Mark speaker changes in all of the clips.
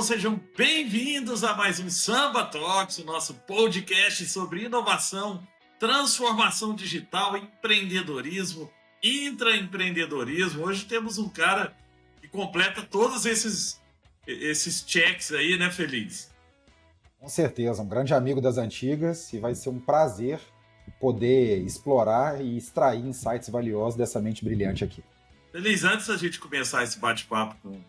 Speaker 1: pessoal, sejam bem-vindos a mais um Samba Talks, o nosso podcast sobre inovação, transformação digital, empreendedorismo, intraempreendedorismo. Hoje temos um cara que completa todos esses checks aí, né, Feliz?
Speaker 2: Com certeza, um grande amigo das antigas, e vai ser um prazer poder explorar e extrair insights valiosos dessa mente brilhante aqui.
Speaker 1: Feliz, antes da gente começar esse bate-papo com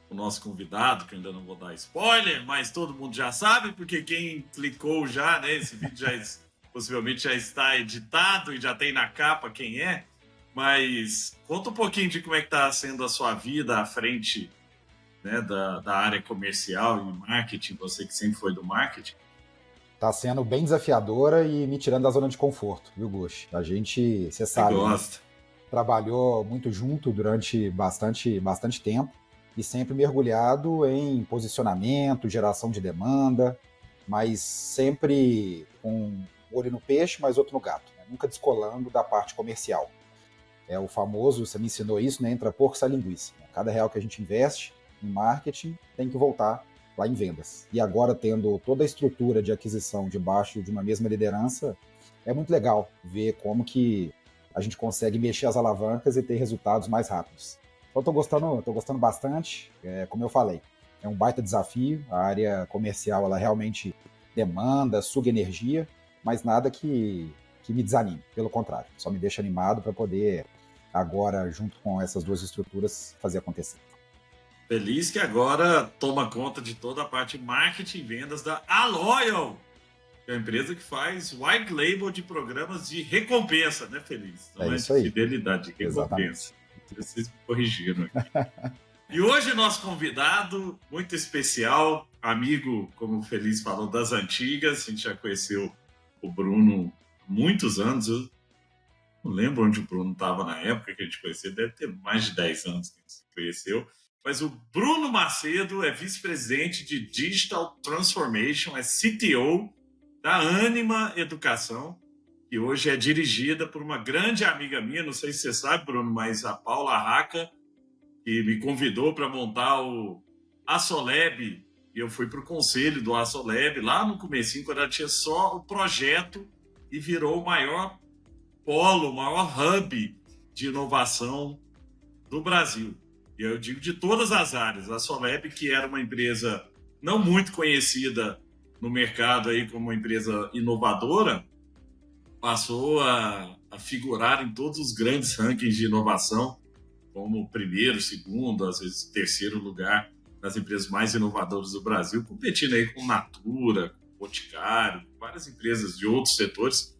Speaker 1: o nosso convidado, que eu ainda não vou dar spoiler, mas todo mundo já sabe, porque quem clicou já, né, esse vídeo possivelmente já está editado e já tem na capa quem é, mas conta um pouquinho de como é que está sendo a sua vida à frente, né, da área comercial e marketing, você que sempre foi do marketing.
Speaker 2: Está sendo bem desafiadora e me tirando da zona de conforto, viu, Gush? A gente, você sabe, trabalhou muito junto durante bastante tempo, e sempre mergulhado em posicionamento, geração de demanda, mas sempre com um olho no peixe, mas outro no gato, né? Nunca descolando da parte comercial. É o famoso, você me ensinou isso, né? Entra porco, sai linguiça. Cada real que a gente investe em marketing tem que voltar lá em vendas. E agora, tendo toda a estrutura de aquisição debaixo de uma mesma liderança, é muito legal ver como que a gente consegue mexer as alavancas e ter resultados mais rápidos. Então, tô gostando bastante. Como eu falei, é um baita desafio. A área comercial, ela realmente demanda, suga energia, mas nada que me desanime. Pelo contrário, só me deixa animado para poder, agora, junto com essas duas estruturas, fazer acontecer.
Speaker 1: Feliz que agora toma conta de toda a parte marketing e vendas da Aloyal, que é a empresa que faz white label de programas de recompensa, né, Feliz? Não é
Speaker 2: isso aí.
Speaker 1: Fidelidade, de recompensa. Exatamente. Vocês me corrigiram aqui. E hoje nosso convidado, muito especial, amigo, como o Feliz falou, das antigas. A gente já conheceu o Bruno há muitos anos. Eu não lembro onde o Bruno estava na época que a gente conheceu. Deve ter mais de 10 anos que a gente se conheceu. Mas o Bruno Macedo é vice-presidente de Digital Transformation, é CTO da Anima Educação, que hoje é dirigida por uma grande amiga minha, não sei se você sabe, Bruno, mas a Paula Raca, que me convidou para montar o Assolab, e eu fui para o conselho do Assolab, lá no comecinho, quando ela tinha só o projeto, e virou o maior polo, o maior hub de inovação do Brasil. E eu digo de todas as áreas. A Assolab, que era uma empresa não muito conhecida no mercado aí como uma empresa inovadora, passou a figurar em todos os grandes rankings de inovação, como primeiro, segundo, às vezes terceiro lugar nas empresas mais inovadoras do Brasil, competindo aí com Natura, com Boticário, várias empresas de outros setores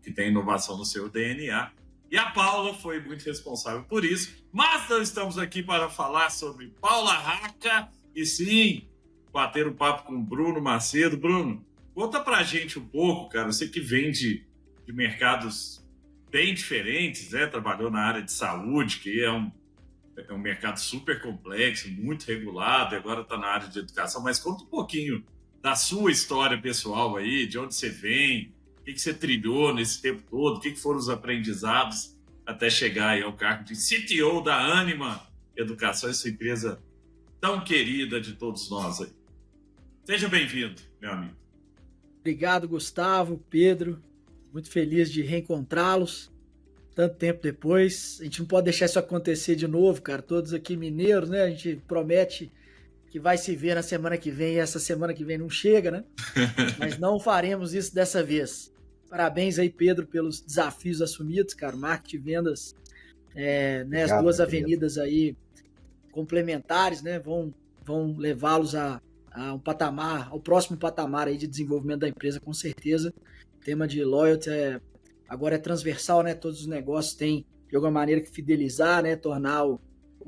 Speaker 1: que têm inovação no seu DNA. E a Paula foi muito responsável por isso. Mas nós estamos aqui para falar sobre Paula Raca e sim, bater um papo com o Bruno Macedo. Bruno, conta pra gente um pouco, cara. Você que vem de mercados bem diferentes, né? Trabalhou na área de saúde, que é um mercado super complexo, muito regulado, e agora está na área de educação. Mas conta um pouquinho da sua história pessoal aí, de onde você vem, o que você trilhou nesse tempo todo, o que foram os aprendizados até chegar aí ao cargo de CTO da Anima Educação, essa empresa tão querida de todos nós aí. Seja bem-vindo, meu amigo.
Speaker 3: Obrigado, Gustavo, Pedro. Muito feliz de reencontrá-los tanto tempo depois. A gente não pode deixar isso acontecer de novo, cara. Todos aqui mineiros, né? A gente promete que vai se ver na semana que vem e essa semana que vem não chega, né? Mas não faremos isso dessa vez. Parabéns aí, Pedro, pelos desafios assumidos, cara. Marketing e vendas, né? As duas avenidas aí complementares, né? Vão levá-los a um patamar, ao próximo patamar aí de desenvolvimento da empresa, com certeza. O tema de loyalty agora é transversal, né? Todos os negócios têm, de alguma maneira, que fidelizar, né? Tornar o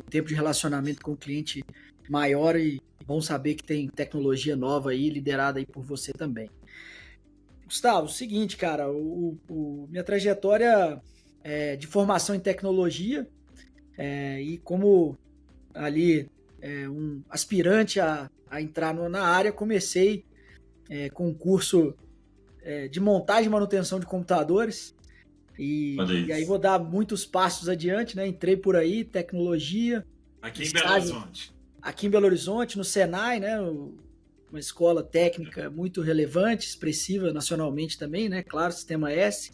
Speaker 3: tempo de relacionamento com o cliente maior, e bom saber que tem tecnologia nova aí, liderada aí por você também. Gustavo, o seguinte, cara, minha trajetória de formação em tecnologia, e como ali um aspirante a entrar na área, comecei com um curso de montagem e manutenção de computadores, e aí vou dar muitos passos adiante, né? Entrei por aí, tecnologia.
Speaker 1: Aqui em Belo Horizonte.
Speaker 3: aqui em Belo Horizonte, no Senai, né? Uma escola técnica muito relevante, expressiva nacionalmente também, né? Claro, Sistema S.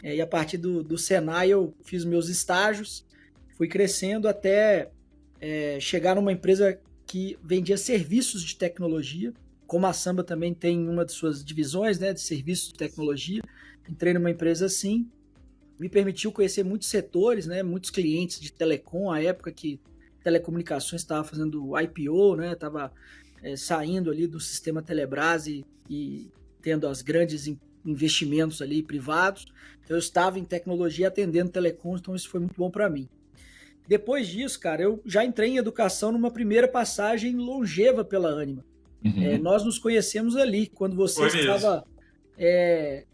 Speaker 3: E a partir do Senai eu fiz meus estágios, fui crescendo até chegar numa empresa que vendia serviços de tecnologia, como a Samba também tem uma de suas divisões, né, de serviços de tecnologia. Entrei numa empresa assim, me permitiu conhecer muitos setores, né, muitos clientes de telecom, a época que telecomunicações estava fazendo IPO, né, estava saindo ali do sistema Telebrás e tendo os grandes investimentos ali privados. Então eu estava em tecnologia atendendo telecom, então isso foi muito bom para mim. Depois disso, cara, eu já entrei em educação numa primeira passagem longeva pela Ânima.
Speaker 1: Uhum.
Speaker 3: Nós nos conhecemos ali, quando você estava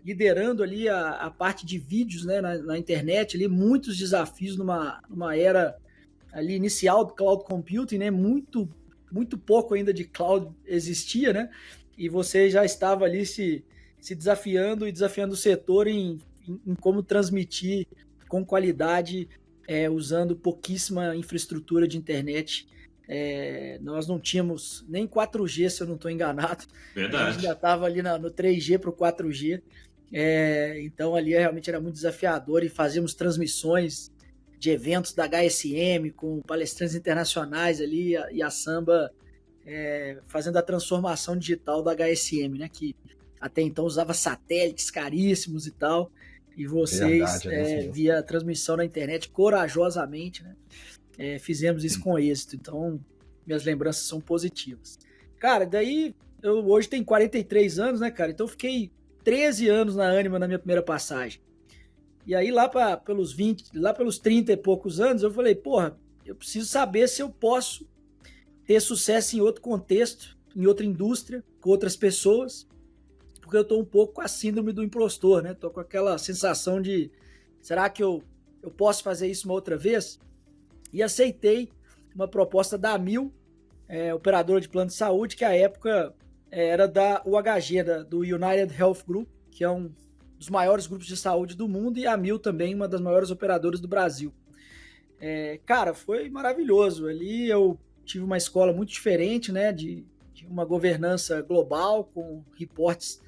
Speaker 3: liderando ali a parte de vídeos, né, na internet, ali, muitos desafios numa era ali inicial do cloud computing, né, muito pouco ainda de cloud existia, né, e você já estava ali se desafiando e desafiando o setor em como transmitir com qualidade, usando pouquíssima infraestrutura de internet. Nós não tínhamos nem 4G, se eu não estou enganado.
Speaker 1: Verdade.
Speaker 3: A gente já estava ali no 3G para o 4G. Então ali realmente era muito desafiador e fazíamos transmissões de eventos da HSM com palestrantes internacionais ali e a Samba fazendo a transformação digital da HSM, né? Que até então usava satélites caríssimos e tal. E vocês, via transmissão na internet, corajosamente, né? Fizemos isso com êxito. Então, minhas lembranças são positivas. Cara, daí, eu hoje tenho 43 anos, né, cara? Então, eu fiquei 13 anos na Ânima na minha primeira passagem. E aí, lá pelos 30 e poucos anos, eu falei, porra, eu preciso saber se eu posso ter sucesso em outro contexto, em outra indústria, com outras pessoas, porque eu tô um pouco com a síndrome do impostor, né? Tô com aquela sensação de, será que eu posso fazer isso uma outra vez? E aceitei uma proposta da Amil, operadora de plano de saúde, que à época era da UHG, do United Health Group, que é um dos maiores grupos de saúde do mundo, e a Amil também, uma das maiores operadoras do Brasil. Cara, foi maravilhoso. Ali eu tive uma escola muito diferente, né, de uma governança global, com reportes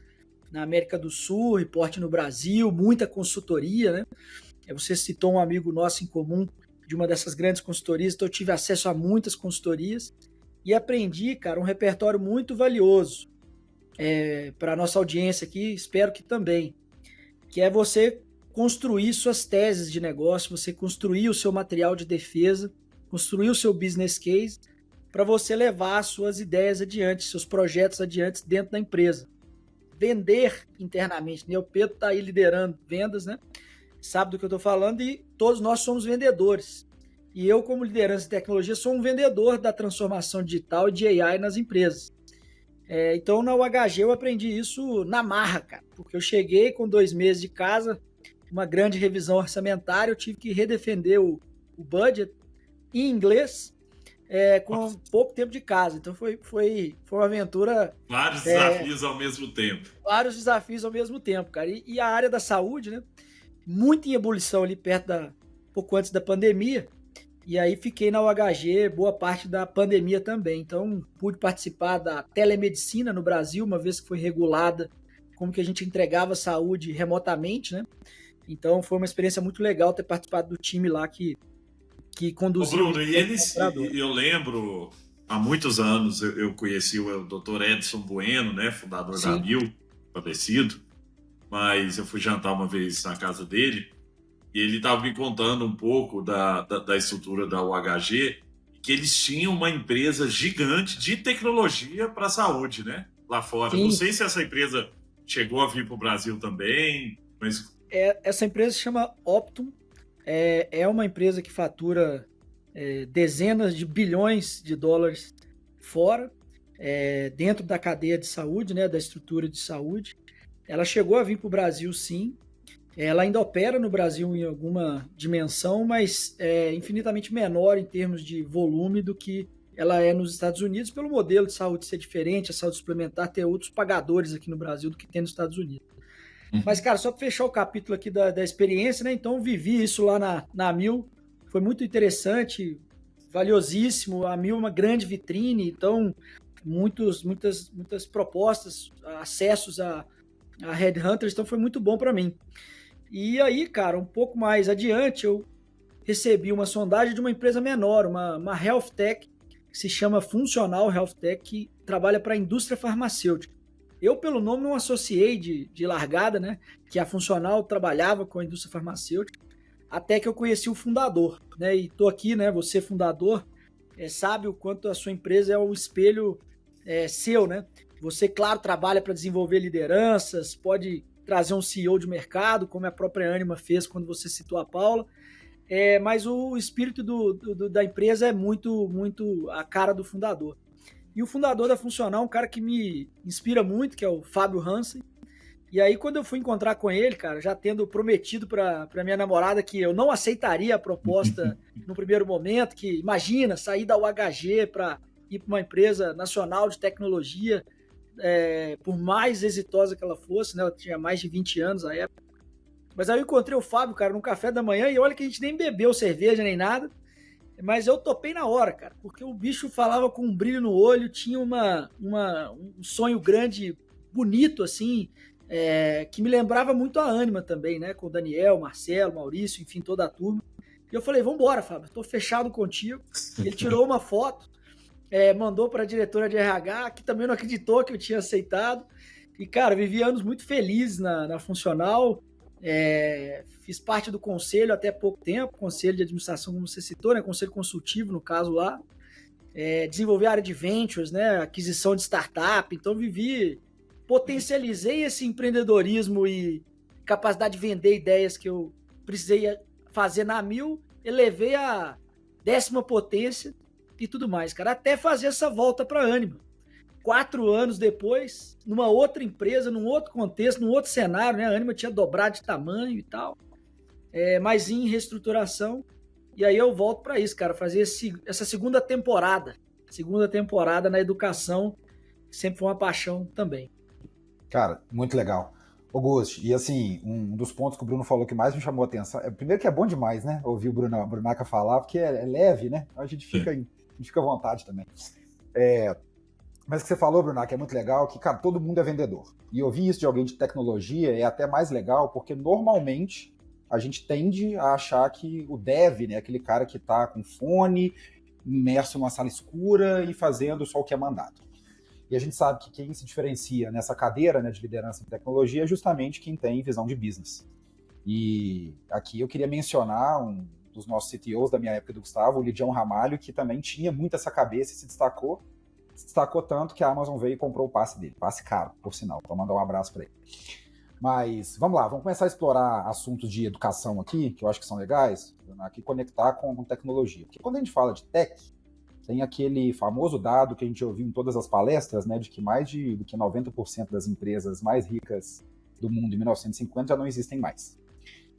Speaker 3: na América do Sul, reporte no Brasil, muita consultoria, né? Você citou um amigo nosso em comum de uma dessas grandes consultorias, então eu tive acesso a muitas consultorias e aprendi, cara, um repertório muito valioso para a nossa audiência aqui, espero que também, que é você construir suas teses de negócio, você construir o seu material de defesa, construir o seu business case para você levar suas ideias adiante, seus projetos adiante dentro da empresa. Vender internamente, né? O Pedro está aí liderando vendas, né? Sabe do que eu estou falando, e todos nós somos vendedores. E eu, como liderança de tecnologia, sou um vendedor da transformação digital e de AI nas empresas. Então, na UHG, eu aprendi isso na marra, cara, porque eu cheguei com 2 meses de casa, uma grande revisão orçamentária, eu tive que redefender o budget em inglês, com pouco tempo de casa. Então, foi uma aventura...
Speaker 1: Vários desafios ao mesmo tempo.
Speaker 3: Vários desafios ao mesmo tempo, cara. E a área da saúde, né? Muito em ebulição ali pouco antes da pandemia, e aí fiquei na UHG boa parte da pandemia também. Então, pude participar da telemedicina no Brasil, uma vez que foi regulada, como que a gente entregava saúde remotamente, né? Então, foi uma experiência muito legal ter participado do time lá que conduziu...
Speaker 1: Ô Bruno, eu lembro, há muitos anos, eu conheci o Dr. Edson Bueno, né, fundador da Amil, falecido, mas eu fui jantar uma vez na casa dele e ele estava me contando um pouco da estrutura da UHG, que eles tinham uma empresa gigante de tecnologia para a saúde, né? Lá fora. Sim. Não sei se essa empresa chegou a vir para o Brasil também, mas...
Speaker 3: Essa empresa se chama Optum, é uma empresa que fatura dezenas de bilhões de dólares fora, dentro da cadeia de saúde, né, da estrutura de saúde. Ela chegou a vir para o Brasil, sim. Ela ainda opera no Brasil em alguma dimensão, mas é infinitamente menor em termos de volume do que ela é nos Estados Unidos, pelo modelo de saúde ser diferente, a saúde suplementar ter outros pagadores aqui no Brasil do que tem nos Estados Unidos. Uhum. Mas, cara, só para fechar o capítulo aqui da experiência, né? Então, eu vivi isso lá na Amil, foi muito interessante, valiosíssimo, a Mil é uma grande vitrine, então muitas propostas, acessos a headhunters, então foi muito bom para mim. E aí, cara, um pouco mais adiante, eu recebi uma sondagem de uma empresa menor, uma health tech, que se chama Funcional Health Tech, que trabalha para a indústria farmacêutica. Eu, pelo nome, não associei de largada, né, que a Funcional trabalhava com a indústria farmacêutica, até que eu conheci o fundador, né, e tô aqui, né, você fundador, sabe o quanto a sua empresa é um espelho seu, né? Você, claro, trabalha para desenvolver lideranças, pode trazer um CEO de mercado, como a própria Anima fez quando você citou a Paula, mas o espírito da empresa é muito a cara do fundador. E o fundador da Funcional é um cara que me inspira muito, que é o Fábio Hansen. E aí, quando eu fui encontrar com ele, cara, já tendo prometido para minha namorada que eu não aceitaria a proposta no primeiro momento, que imagina, sair da UHG para ir para uma empresa nacional de tecnologia, por mais exitosa que ela fosse, né? Eu tinha mais de 20 anos na época. Mas aí eu encontrei o Fábio, cara, no café da manhã, e olha que a gente nem bebeu cerveja nem nada, mas eu topei na hora, cara, porque o bicho falava com um brilho no olho, tinha um sonho grande, bonito, assim, que me lembrava muito a Anima também, né? Com o Daniel, Marcelo, Maurício, enfim, toda a turma. E eu falei, vambora, Fábio, tô fechado contigo. Ele tirou uma foto, mandou para a diretora de RH, que também não acreditou que eu tinha aceitado. E, cara, vivi anos muito felizes na Funcional. Fiz parte do conselho até pouco tempo, conselho de administração, como você citou, né? Conselho consultivo, no caso lá. Desenvolvi a área de ventures, né? Aquisição de startup. Então, potencializei esse empreendedorismo e capacidade de vender ideias que eu precisei fazer na Mil, elevei a 10ª potência e tudo mais, cara, até fazer essa volta para a Anima. 4 anos depois, numa outra empresa, num outro contexto, num outro cenário, né? A Anima tinha dobrado de tamanho e tal, mas em reestruturação. E aí eu volto para isso, cara, fazer essa segunda temporada na educação, que sempre foi uma paixão também.
Speaker 2: Cara, muito legal. Augusto, e assim, um dos pontos que o Bruno falou que mais me chamou a atenção, primeiro que é bom demais, né, ouvir o Brunaca falar, porque é leve, né, a gente fica à vontade também. Mas o que você falou, Brunaca, é muito legal, que, cara, todo mundo é vendedor. E ouvir isso de alguém de tecnologia é até mais legal, porque normalmente a gente tende a achar que o dev, né, aquele cara que tá com fone, imerso numa sala escura e fazendo só o que é mandado. E a gente sabe que quem se diferencia nessa cadeira, né, de liderança em tecnologia é justamente quem tem visão de business. E aqui eu queria mencionar um dos nossos CTOs da minha época do Gustavo, o Lidião Ramalho, que também tinha muito essa cabeça e se destacou tanto que a Amazon veio e comprou o passe dele. Passe caro, por sinal. Então, mandar um abraço para ele. Mas, vamos lá, vamos começar a explorar assuntos de educação aqui, que eu acho que são legais, aqui conectar com tecnologia. Porque quando a gente fala de tech, tem aquele famoso dado que a gente ouviu em todas as palestras, né, de que mais do que 90% das empresas mais ricas do mundo em 1950 já não existem mais.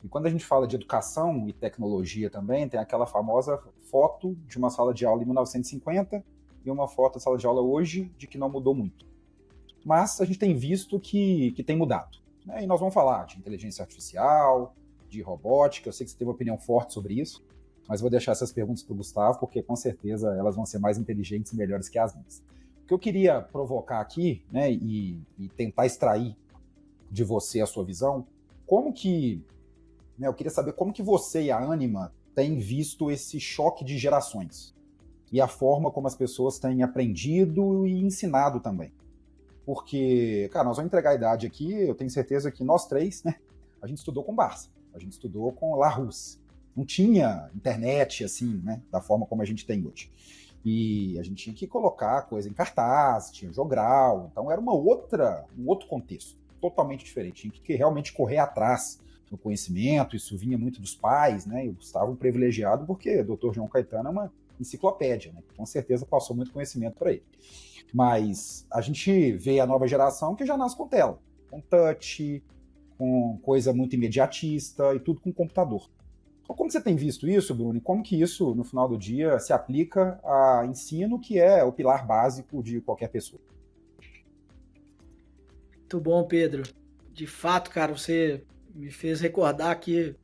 Speaker 2: E quando a gente fala de educação e tecnologia também, tem aquela famosa foto de uma sala de aula em 1950 e uma foto da sala de aula hoje de que não mudou muito. Mas a gente tem visto que tem mudado. Né? E nós vamos falar de inteligência artificial, de robótica, eu sei que você teve uma opinião forte sobre isso, mas vou deixar essas perguntas para o Gustavo, porque com certeza elas vão ser mais inteligentes e melhores que as minhas. O que eu queria provocar aqui, né, e tentar extrair de você a sua visão, eu queria saber como que você e a Anima têm visto esse choque de gerações e a forma como as pessoas têm aprendido e ensinado também. Porque, cara, nós vamos entregar a idade aqui, eu tenho certeza que nós três, né, a gente estudou com Barça, a gente estudou com Larousse. Não tinha internet, assim, né, da forma como a gente tem hoje. E a gente tinha que colocar coisa em cartaz, tinha jogral, então era um outro contexto, totalmente diferente. Tinha que realmente correr atrás do conhecimento, isso vinha muito dos pais, né, e o Gustavo privilegiado porque o Dr. João Caetano é uma enciclopédia, né, com certeza passou muito conhecimento para ele. Mas a gente vê a nova geração que já nasce com tela, com touch, com coisa muito imediatista e tudo com computador. Então, como você tem visto isso, Bruno, e como que isso, no final do dia, se aplica a ensino, que é o pilar básico de qualquer pessoa?
Speaker 3: Muito bom, Pedro. De fato, cara, você me fez recordar que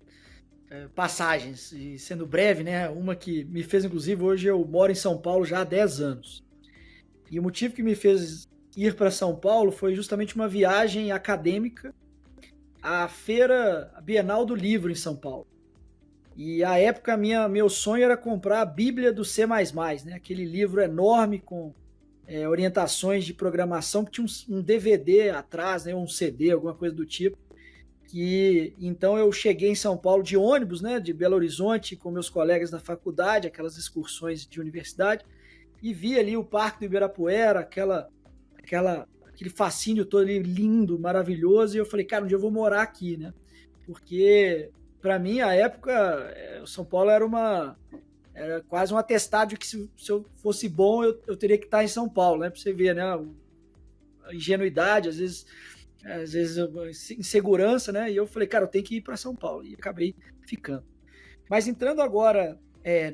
Speaker 3: passagens, e sendo breve, né? Uma que me fez, inclusive, hoje eu moro em São Paulo já há 10 anos. E o motivo que me fez ir para São Paulo foi justamente uma viagem acadêmica à feira Bienal do Livro em São Paulo. E à época meu sonho era comprar a Bíblia do C++, né? Aquele livro enorme com orientações de programação, que tinha um DVD atrás, né? Um CD, alguma coisa do tipo. Então eu cheguei em São Paulo de ônibus, né? De Belo Horizonte, com meus colegas da faculdade, aquelas excursões de universidade, e vi ali o Parque do Ibirapuera, aquele fascínio todo ali, lindo, maravilhoso, e eu falei, cara, um dia eu vou morar aqui, né? Porque, para mim, à época, São Paulo era quase um atestado de que se eu fosse bom, eu teria que estar em São Paulo, né? Para você ver, né? A ingenuidade, às vezes insegurança, né? E eu falei, cara, eu tenho que ir para São Paulo, e acabei ficando. Mas entrando agora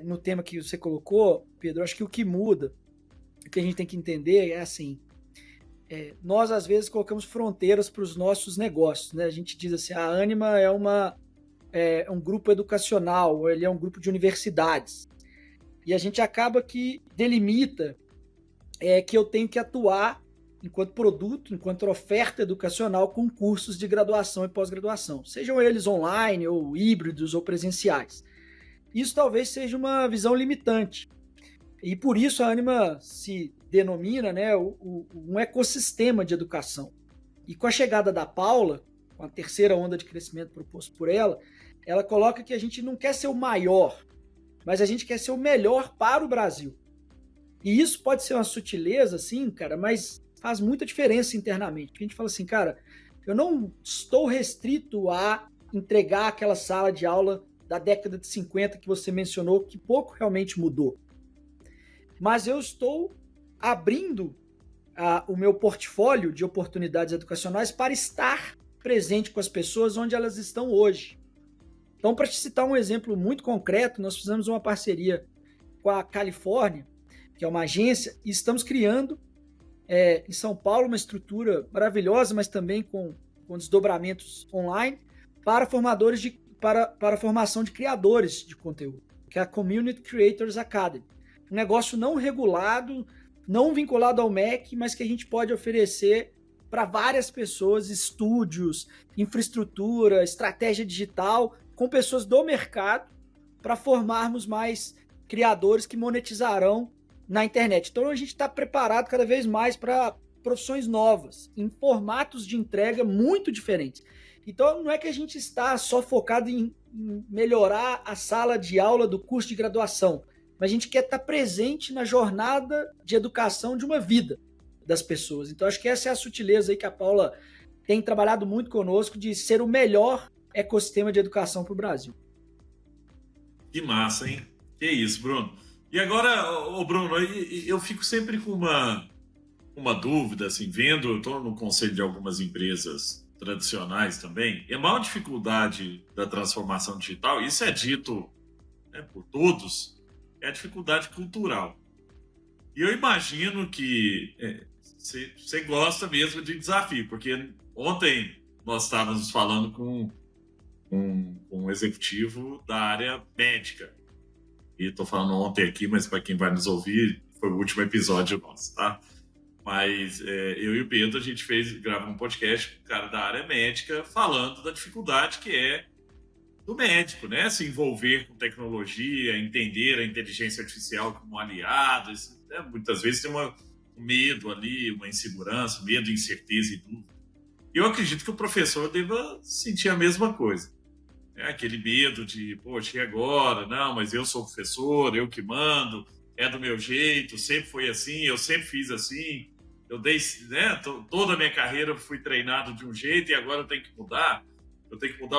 Speaker 3: no tema que você colocou, Pedro, acho que o que muda, o que a gente tem que entender é assim, nós às vezes colocamos fronteiras para os nossos negócios, né? A gente diz assim, a Ânima é um grupo educacional, ele é um grupo de universidades, e a gente acaba que delimita que eu tenho que atuar enquanto produto, enquanto oferta educacional com cursos de graduação e pós-graduação, sejam eles online ou híbridos ou presenciais. Isso talvez seja uma visão limitante. E por isso a Ânima se denomina, né, um ecossistema de educação. E com a chegada da Paula, com a terceira onda de crescimento proposto por ela coloca que a gente não quer ser o maior, mas a gente quer ser o melhor para o Brasil. E isso pode ser uma sutileza, assim, cara, mas faz muita diferença internamente. Porque a gente fala assim, cara, eu não estou restrito a entregar aquela sala de aula da década de 50 que você mencionou, que pouco realmente mudou. Mas eu estou abrindo o meu portfólio de oportunidades educacionais para estar presente com as pessoas onde elas estão hoje. Então, para te citar um exemplo muito concreto, nós fizemos uma parceria com a Califórnia, que é uma agência, e estamos criando em São Paulo uma estrutura maravilhosa, mas também com desdobramentos online para formadores para a formação de criadores de conteúdo, que é a Community Creators Academy. Um negócio não regulado, não vinculado ao MEC, mas que a gente pode oferecer para várias pessoas, estúdios, infraestrutura, estratégia digital, com pessoas do mercado, para formarmos mais criadores que monetizarão na internet. Então a gente está preparado cada vez mais para profissões novas, em formatos de entrega muito diferentes. Então não é que a gente está só focado em melhorar a sala de aula do curso de graduação, mas a gente quer estar presente na jornada de educação de uma vida das pessoas. Então acho que essa é a sutileza aí que a Paula tem trabalhado muito conosco, de ser o melhor ecossistema de educação para o Brasil.
Speaker 1: Que massa, hein? Que isso, Bruno. E agora, Bruno, eu fico sempre com uma dúvida, assim, vendo, eu estou no conselho de algumas empresas tradicionais também, e a maior dificuldade da transformação digital, isso é dito, né, por todos, é a dificuldade cultural. E eu imagino que você gosta mesmo de desafio, porque ontem nós estávamos falando com um executivo da área médica. E estou falando ontem aqui, mas para quem vai nos ouvir, foi o último episódio nosso, tá? Mas eu e o Pedro, a gente gravou um podcast com o cara da área médica falando da dificuldade que é do médico, né? Se envolver com tecnologia, entender a inteligência artificial como um aliado. Isso, né? Muitas vezes tem um medo ali, uma insegurança, medo, incerteza e dúvida. E eu acredito que o professor deva sentir a mesma coisa. Aquele medo de, poxa, e agora? Não, mas eu sou professor, eu que mando, é do meu jeito, sempre foi assim, eu sempre fiz assim, eu dei, né, toda a minha carreira fui treinado de um jeito e agora eu tenho que mudar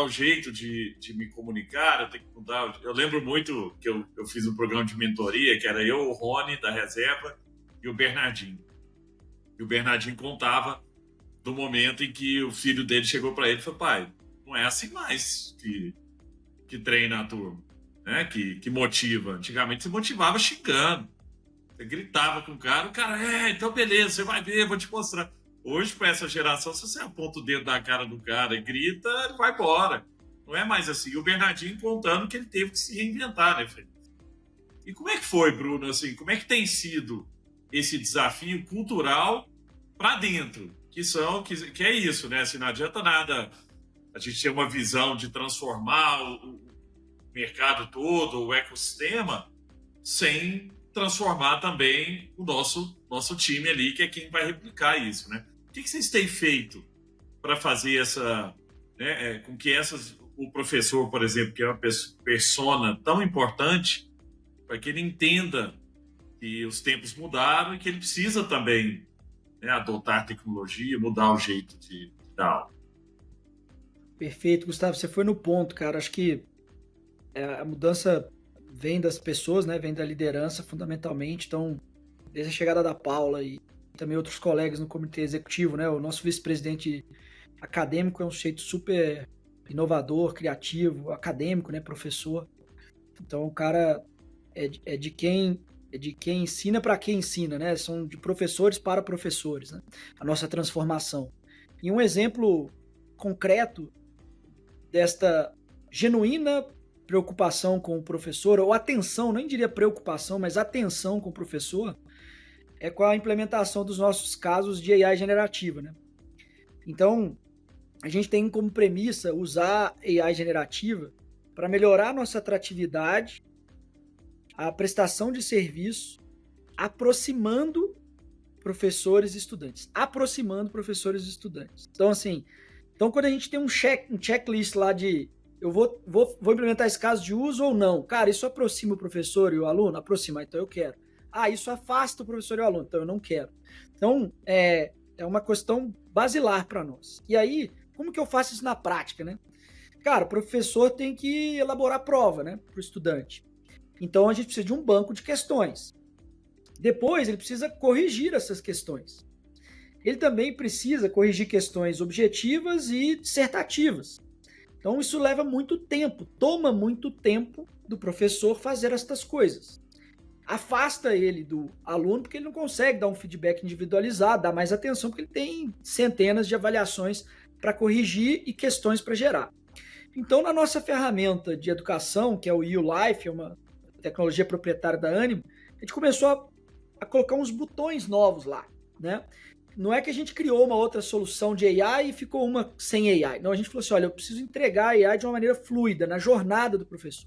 Speaker 1: o jeito de me comunicar, eu tenho que mudar. Eu lembro muito que eu fiz um programa de mentoria, que era eu, o Rony, da reserva, e o Bernardinho. E o Bernardinho contava do momento em que o filho dele chegou para ele e falou, pai, não é assim mais que treina a turma, né? Que motiva. Antigamente você motivava xingando. Você gritava com o cara, então beleza, você vai ver, vou te mostrar. Hoje, para essa geração, se você aponta o dedo na cara do cara e grita, ele vai embora. Não é mais assim. E o Bernardinho contando que ele teve que se reinventar, né, Felipe? E como é que foi, Bruno? Assim, como é que tem sido esse desafio cultural para dentro? Que é isso, né? Assim, não adianta nada a gente ter uma visão de transformar o mercado todo, o ecossistema, sem transformar também o nosso time ali, que é quem vai replicar isso, né? O que vocês têm feito para fazer essa, né, com que o professor, por exemplo, que é uma persona tão importante, para que ele entenda que os tempos mudaram e que ele precisa também, né, adotar tecnologia, mudar o jeito de dar aula?
Speaker 3: Perfeito, Gustavo, você foi no ponto, cara. Acho que a mudança vem das pessoas, né? Vem da liderança, fundamentalmente. Então, desde a chegada da Paula e também outros colegas no comitê executivo, né? O nosso vice-presidente acadêmico é um sujeito super inovador, criativo, acadêmico, né? Professor. Então, o cara é de quem ensina para quem ensina, né? São de professores para professores, né? A nossa transformação. E um exemplo concreto desta genuína preocupação com o professor, ou atenção, nem diria preocupação, mas atenção com o professor, é com a implementação dos nossos casos de AI generativa, né? Então, a gente tem como premissa usar AI generativa para melhorar a nossa atratividade, a prestação de serviço, aproximando professores e estudantes. Aproximando professores e estudantes. Então, assim, quando a gente tem um checklist lá de eu vou implementar esse caso de uso ou não. Cara, isso aproxima o professor e o aluno? Aproxima, então eu quero. Ah, isso afasta o professor e o aluno, então eu não quero. Então, é uma questão basilar para nós. E aí, como que eu faço isso na prática, né? Cara, o professor tem que elaborar prova, né, para o estudante. Então, a gente precisa de um banco de questões. Depois, ele precisa corrigir essas questões. Ele também precisa corrigir questões objetivas e dissertativas. Então, isso leva muito tempo, toma muito tempo do professor fazer estas coisas. Afasta ele do aluno porque ele não consegue dar um feedback individualizado, dar mais atenção porque ele tem centenas de avaliações para corrigir e questões para gerar. Então, na nossa ferramenta de educação, que é o YouLife, é uma tecnologia proprietária da Animo, a gente começou a colocar uns botões novos lá, né? Não é que a gente criou uma outra solução de AI e ficou uma sem AI. Não, a gente falou assim, olha, eu preciso entregar a AI de uma maneira fluida, na jornada do professor.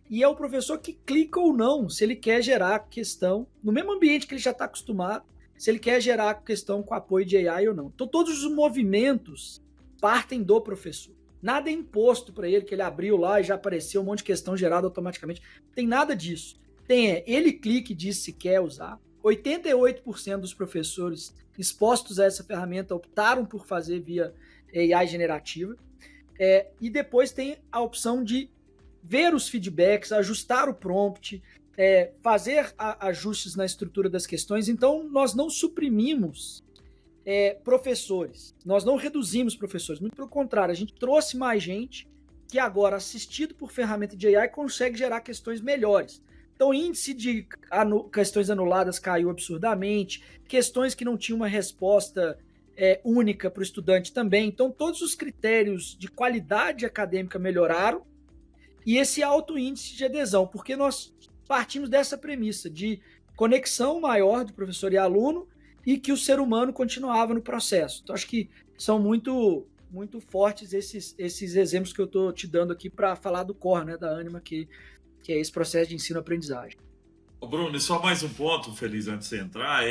Speaker 3: E é o professor que clica ou não, se ele quer gerar questão, no mesmo ambiente que ele já está acostumado, se ele quer gerar questão com apoio de AI ou não. Então, todos os movimentos partem do professor. Nada é imposto para ele, que ele abriu lá e já apareceu um monte de questão gerada automaticamente. Não tem nada disso. Ele clica e diz se quer usar. 88% dos professores expostos a essa ferramenta optaram por fazer via AI generativa. E depois tem a opção de ver os feedbacks, ajustar o prompt, fazer ajustes na estrutura das questões. Então, nós não suprimimos professores, nós não reduzimos professores, muito pelo contrário, a gente trouxe mais gente que agora, assistido por ferramenta de AI, consegue gerar questões melhores. Então, o índice de questões anuladas caiu absurdamente, questões que não tinham uma resposta única para o estudante também. Então, todos os critérios de qualidade acadêmica melhoraram e esse alto índice de adesão, porque nós partimos dessa premissa de conexão maior do professor e aluno e que o ser humano continuava no processo. Então, acho que são muito, muito fortes esses exemplos que eu estou te dando aqui para falar do core, né, da Anima, que é esse processo de ensino-aprendizagem.
Speaker 1: Bruno, e só mais um ponto, Feliz, antes de você entrar,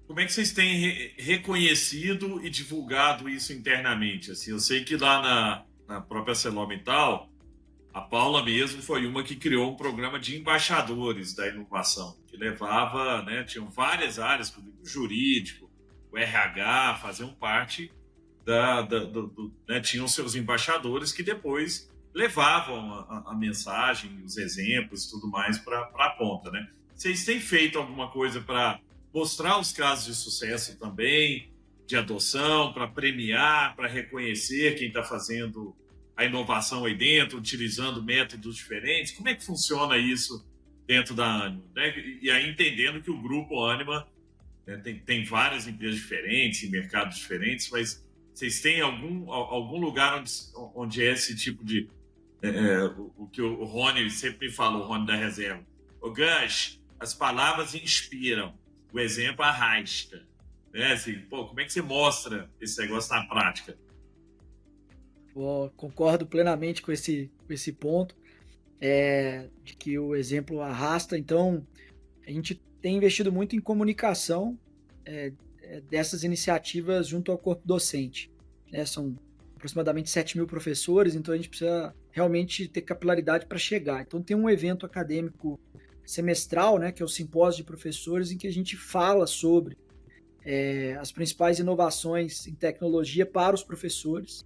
Speaker 1: como é que vocês têm reconhecido e divulgado isso internamente? Assim, eu sei que lá na própria ArcelorMittal, a Paula mesmo foi uma que criou um programa de embaixadores da inovação, que levava, né, tinham várias áreas, o jurídico, o RH, faziam parte né, tinham seus embaixadores que depois levavam a mensagem, os exemplos e tudo mais para a ponta, né? Vocês têm feito alguma coisa para mostrar os casos de sucesso também, de adoção, para premiar, para reconhecer quem está fazendo a inovação aí dentro, utilizando métodos diferentes? Como é que funciona isso dentro da Anima? Né? E aí entendendo que o grupo Anima, né, tem várias empresas diferentes, em mercados diferentes, mas Vocês têm algum lugar onde é esse tipo de... o que o Rony sempre me fala, o Rony da reserva. O Gus, as palavras inspiram, o exemplo arrasta. Né? Assim, como é que você mostra esse negócio na prática?
Speaker 3: Concordo plenamente com esse ponto, de que o exemplo arrasta. Então, a gente tem investido muito em comunicação dessas iniciativas junto ao corpo docente. São aproximadamente 7 mil professores, então a gente precisa realmente ter capilaridade para chegar. Então tem um evento acadêmico semestral, que é o Simpósio de Professores, em que a gente fala sobre as principais inovações em tecnologia para os professores.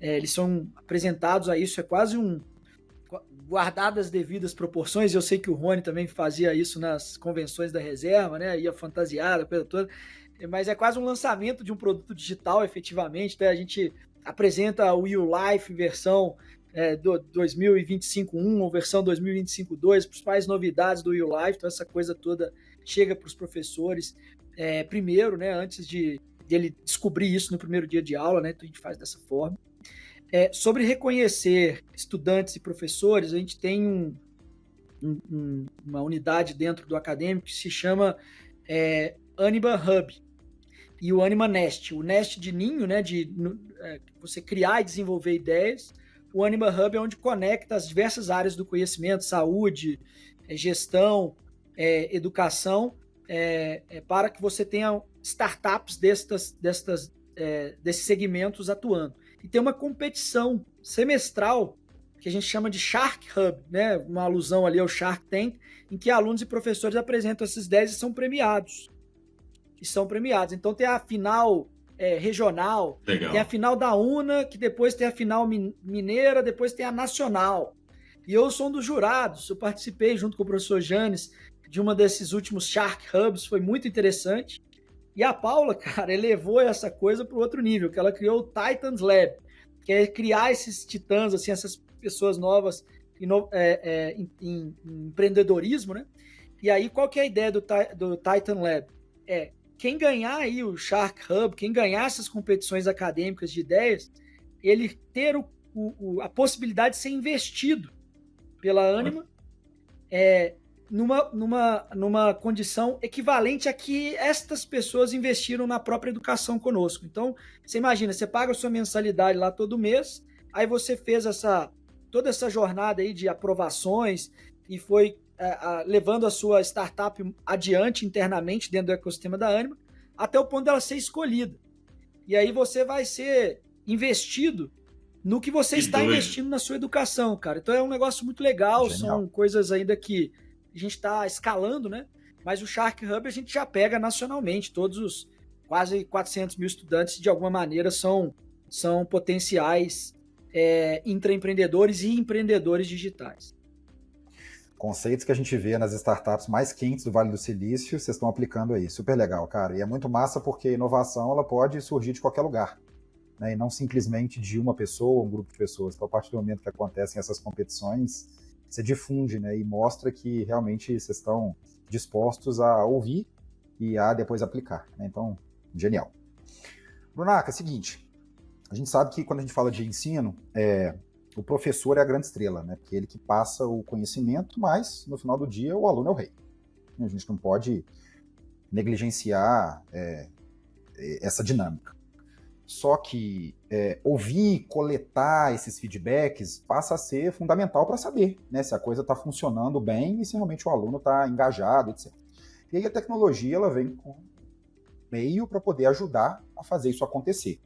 Speaker 3: Eles são apresentados a isso, é quase guardadas as devidas proporções. Eu sei que o Rony também fazia isso nas convenções da reserva, ia fantasiado, a coisa toda, mas é quase um lançamento de um produto digital, efetivamente. A gente apresenta o YouLife versão 2025.1 ou versão 2025.2, as principais novidades do YouLife. Então essa coisa toda chega para os professores primeiro, antes de ele descobrir isso no primeiro dia de aula, então a gente faz dessa forma. Sobre reconhecer estudantes e professores, a gente tem uma unidade dentro do acadêmico que se chama Anima Hub e o Anima Nest. O Nest de ninho, de você criar e desenvolver ideias. O Anima Hub é onde conecta as diversas áreas do conhecimento, saúde, gestão, educação, para que você tenha startups desses segmentos atuando. E tem uma competição semestral que a gente chama de Shark Hub, uma alusão ali ao Shark Tank, em que alunos e professores apresentam essas ideias e são premiados. Então tem a final regional,
Speaker 1: Legal.
Speaker 3: Tem a final da UNA, que depois tem a final mineira, depois tem a nacional. E eu sou um dos jurados, eu participei junto com o professor Janes de uma desses últimos Shark Hubs, foi muito interessante. E a Paula, cara, elevou essa coisa para o outro nível, que ela criou o Titans Lab, que é criar esses titãs, assim, essas pessoas novas em empreendedorismo, E aí, qual que é a ideia do Titan Lab? Quem ganhar aí o Shark Hub, quem ganhar essas competições acadêmicas de ideias, ele ter a possibilidade de ser investido pela Anima, numa condição equivalente a que estas pessoas investiram na própria educação conosco. Então, você imagina, você paga a sua mensalidade lá todo mês, aí você fez toda essa jornada aí de aprovações e foi levando a sua startup adiante internamente dentro do ecossistema da Anima, até o ponto dela ser escolhida. E aí você vai ser investido no que você está investindo na sua educação, cara. Então é um negócio muito legal, genial. São coisas ainda que a gente está escalando, Mas o Shark Hub a gente já pega nacionalmente. Todos os quase 400 mil estudantes, de alguma maneira, são potenciais intraempreendedores e empreendedores digitais.
Speaker 2: Conceitos que a gente vê nas startups mais quentes do Vale do Silício, vocês estão aplicando aí. Super legal, cara. E é muito massa porque a inovação ela pode surgir de qualquer lugar, E não simplesmente de uma pessoa ou um grupo de pessoas. Então, a partir do momento que acontecem essas competições, você difunde, e mostra que realmente vocês estão dispostos a ouvir e a depois aplicar, Então, genial. Brunaca, é o seguinte, a gente sabe que quando a gente fala de ensino, o professor é a grande estrela, Porque ele que passa o conhecimento, mas no final do dia o aluno é o rei. A gente não pode negligenciar essa dinâmica. Só que ouvir, coletar esses feedbacks passa a ser fundamental para saber se a coisa está funcionando bem e se realmente o aluno está engajado, etc. E aí a tecnologia ela vem com meio para poder ajudar a fazer isso acontecer.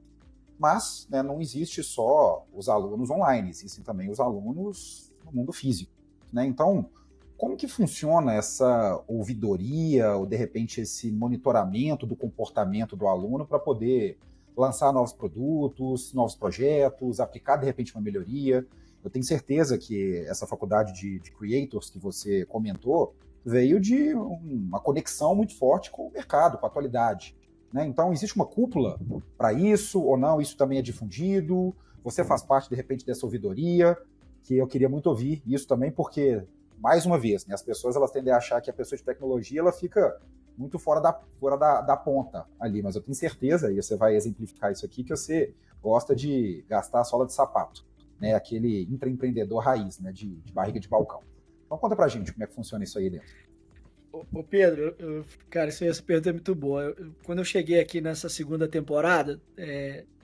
Speaker 2: Mas não existe só os alunos online, existem também os alunos no mundo físico. Então, como que funciona essa ouvidoria ou, de repente, esse monitoramento do comportamento do aluno para poder lançar novos produtos, novos projetos, aplicar, de repente, uma melhoria? Eu tenho certeza que essa faculdade de Creators que você comentou veio de uma conexão muito forte com o mercado, com a atualidade. Então, existe uma cúpula para isso ou não? Isso também é difundido? Você faz parte, de repente, dessa ouvidoria? Que eu queria muito ouvir isso também, porque, mais uma vez, as pessoas elas tendem a achar que a pessoa de tecnologia ela fica muito fora da ponta ali, mas eu tenho certeza, e você vai exemplificar isso aqui, que você gosta de gastar a sola de sapato, né? Aquele intraempreendedor raiz, né? De barriga de balcão. Então conta pra gente como é que funciona isso aí dentro.
Speaker 3: Ô Pedro, cara, essa pergunta é muito boa. Quando eu cheguei aqui nessa segunda temporada,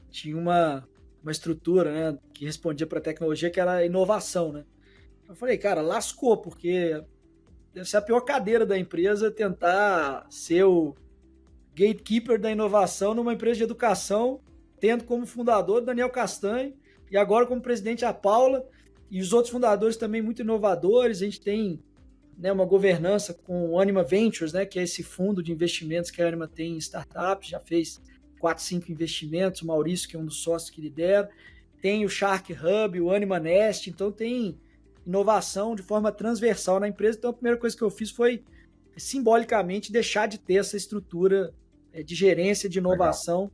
Speaker 3: tinha uma estrutura, né, que respondia para tecnologia, que era inovação, né? Eu falei, cara, lascou, porque deve ser a pior cadeira da empresa tentar ser o gatekeeper da inovação numa empresa de educação, tendo como fundador Daniel Castanho e agora como presidente a Paula e os outros fundadores também muito inovadores. A gente tem, né, uma governança com o Anima Ventures, né, que é esse fundo de investimentos que a Anima tem em startups, já fez 4, 5 investimentos, o Maurício, que é um dos sócios que lidera, tem o Shark Hub, o Anima Nest, então tem inovação de forma transversal na empresa. Então a primeira coisa que eu fiz foi simbolicamente deixar de ter essa estrutura de gerência de inovação,